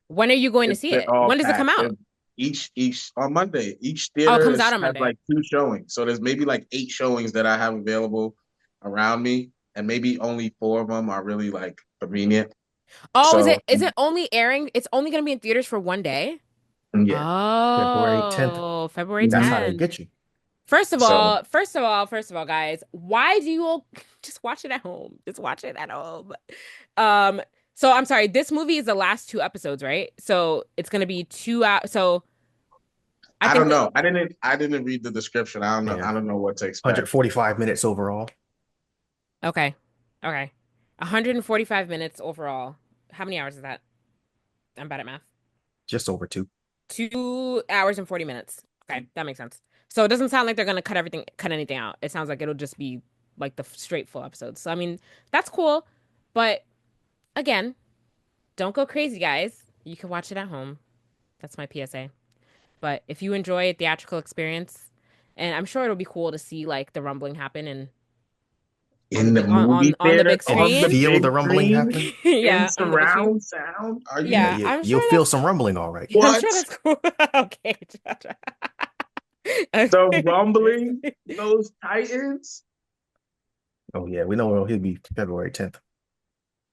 When are you going to see it? When does it come out? Each on Monday. Each theater comes out on Monday. Has 2 showings. So there's maybe 8 showings that I have available around me, and maybe only 4 of them are really convenient. Oh, so, is it only airing? It's only going to be in theaters for 1 day? Yeah. Oh, February 10th. That's how they get you. First of all, guys, why do you all just watch it at home? Just watch it at home. So I'm sorry, this movie is the last 2 episodes, right? So it's gonna be 2 hours. So I don't know. I didn't read the description. I don't know. Yeah. I don't know what to expect. 145 minutes overall. Okay. 145 minutes overall. How many hours is that? I'm bad at math. Just over 2. 2 hours and 40 minutes. Okay, that makes sense. So it doesn't sound like they're gonna cut anything out. It sounds like it'll just be the straight full episodes. So I mean, that's cool, but again, don't go crazy, guys. You can watch it at home. That's my PSA. But if you enjoy a theatrical experience, and I'm sure it'll be cool to see the rumbling happen and in the movie theater, on the big screen, feel the rumbling happen. Yeah, surround sound. You'll feel some rumbling, all right. What? I'm sure that's cool. Okay. The rumbling, those Titans. Oh yeah, we know he'll be February 10th.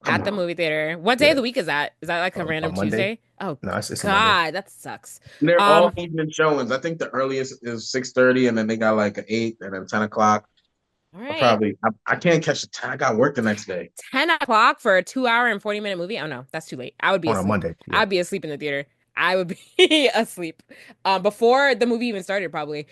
At the movie theater. What day of the week is that? Is that a random Tuesday? Oh, no, it's God, that sucks. They're all evening showings. I think the earliest is 6:30, and then they got an 8 and then 10 o'clock. All right. I can't catch the 10. I got work the next day. 10 o'clock for a 2 hour and 40-minute movie? Oh no, that's too late. I would be on asleep. A Monday. Yeah. I'd be asleep in the theater. I would be asleep before the movie even started, probably.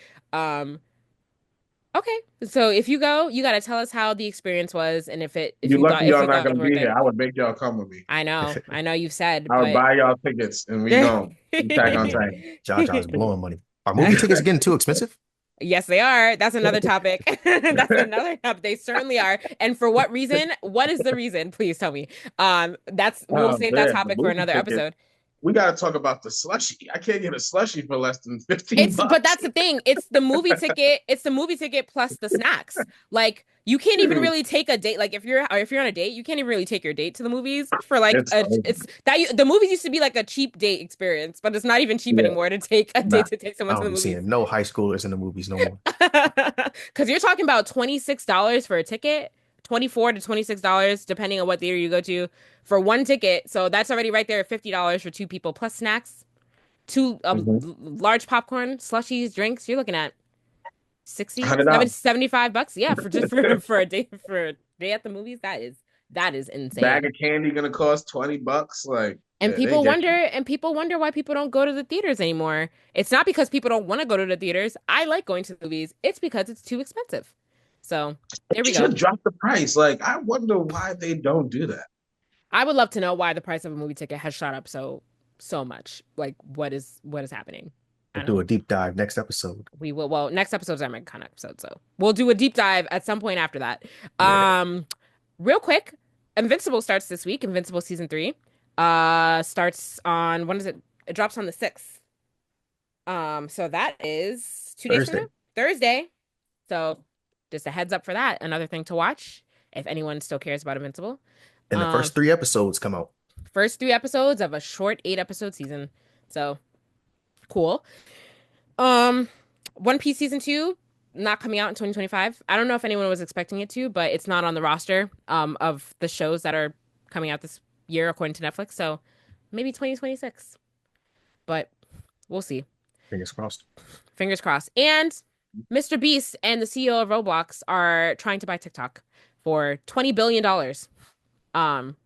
Okay, so if you go, you got to tell us how the experience was, and if y'all not gonna be here, I would make y'all come with me. I know you've said. I would buy y'all tickets, and we go. Attack on Titan. Jaja's blowing money. Are movie tickets getting too expensive? Yes, they are. That's another topic. That's another topic. They certainly are. And for what reason? What is the reason? Please tell me. We'll save that topic for another episode. We got to talk about the slushie. I can't get a slushie for less than $15. But that's the thing. It's the movie ticket. It's the movie ticket plus the snacks. You can't even really take a date. If you're on a date, you can't even really take your date to the movies for the movies used to be a cheap date experience, but it's not even cheap anymore to take a date to take someone to the movies. Seeing no high schoolers in the movies no more. Because you're talking about $26 for a ticket. $24 to $26 depending on what theater you go to for 1 ticket. So that's already right there at $50 for 2 people plus snacks, 2 large popcorn, slushies, drinks. You're looking at $60, $75. Yeah, for a day at the movies. That is insane. Bag of candy gonna cost $20. People wonder why people don't go to the theaters anymore. It's not because people don't want to go to the theaters. I like going to the movies. It's because it's too expensive. So there we go. Should drop the price. I wonder why they don't do that. I would love to know why the price of a movie ticket has shot up so much. Like, what is happening? We'll do a deep dive next episode. We will. Well, next episode's our mega con episode, so we'll do a deep dive at some point after that. Yeah. Real quick, Invincible starts this week. Invincible season 3 starts on, when is it? It drops on the 6th. So that is 2 days from now, Thursday. So just a heads up for that. Another thing to watch if anyone still cares about Invincible. And the first 3 episodes come out. First 3 episodes of a short 8-episode season. So cool. One Piece season 2 not coming out in 2025. I don't know if anyone was expecting it to, but it's not on the roster of the shows that are coming out this year according to Netflix. So maybe 2026. But we'll see. Fingers crossed. Fingers crossed. And Mr. Beast and the CEO of Roblox are trying to buy TikTok for $20 billion.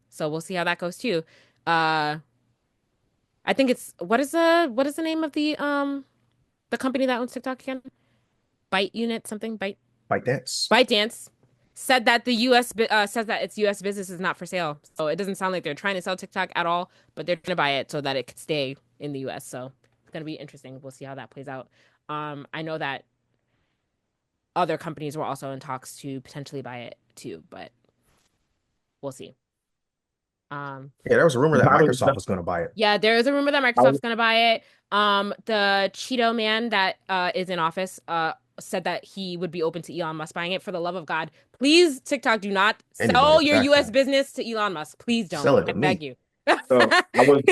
So we'll see how that goes too. I think it's what is the name of the company that owns TikTok again? ByteDance said that the US says that its US business is not for sale. So it doesn't sound like they're trying to sell TikTok at all, but they're trying to buy it so that it could stay in the US. So it's going to be interesting. We'll see how that plays out. I know that other companies were also in talks to potentially buy it too, but we'll see. Yeah, there was a rumor that Microsoft was going to buy it. Yeah, there is a rumor that Microsoft's going to buy it. The Cheeto man that is in office said that he would be open to Elon Musk buying it. For the love of God, please, TikTok, do not sell your US business to Elon Musk. Please don't. Sell it to I beg you. So I was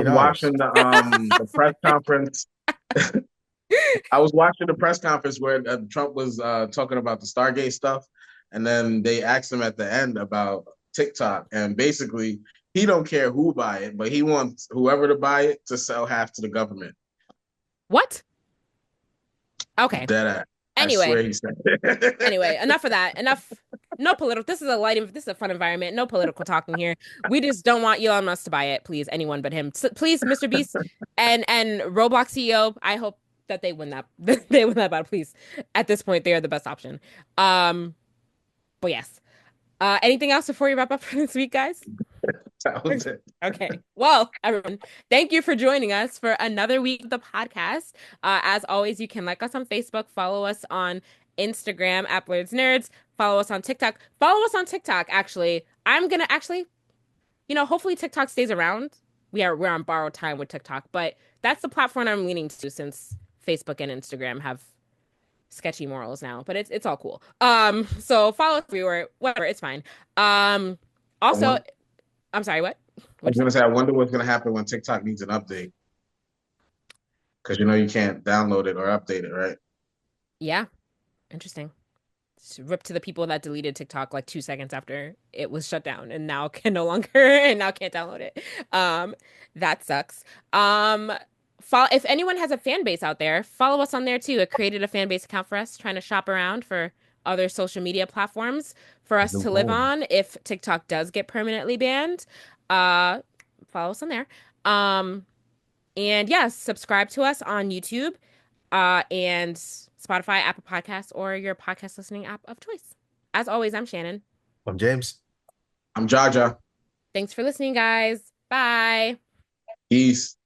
watching the press conference. I was watching the press conference where Trump was talking about the Stargate stuff, and then they asked him at the end about TikTok, and basically he don't care who buy it, but he wants whoever to buy it to sell half to the government. What? Okay. Anyway, I swear he said. Anyway, enough of that. Enough. No political. This is a fun environment. No political talking here. We just don't want Elon Musk to buy it, please. Anyone but him. So, please, Mr. Beast and Roblox CEO. I hope that they win that. They win that battle, please. At this point, they are the best option. But yes. Anything else before we wrap up for this week, guys? That was it. Okay. Well, everyone, thank you for joining us for another week of the podcast. As always, you can like us on Facebook, follow us on Instagram at Blerdsnerds, follow us on TikTok. Follow us on TikTok, actually. I'm gonna hopefully TikTok stays around. We're on borrowed time with TikTok, but that's the platform I'm leaning to since Facebook and Instagram have sketchy morals now, but it's all cool. So follow us everywhere, whatever, it's fine. Also, I'm sorry, what? I was gonna say, I wonder what's gonna happen when TikTok needs an update, because you can't download it or update it, right? Yeah, interesting. Rip to the people that deleted TikTok like 2 seconds after it was shut down, and now can't download it. That sucks. If anyone has a fan base out there, follow us on there too. I created a fan base account for us, trying to shop around for other social media platforms for us to live on if TikTok does get permanently banned. Follow us on there. And yeah, subscribe to us on YouTube, and Spotify, Apple Podcasts, or your podcast listening app of choice. As always, I'm Shannon. I'm James. I'm Jaja. Thanks for listening, guys. Bye. Peace.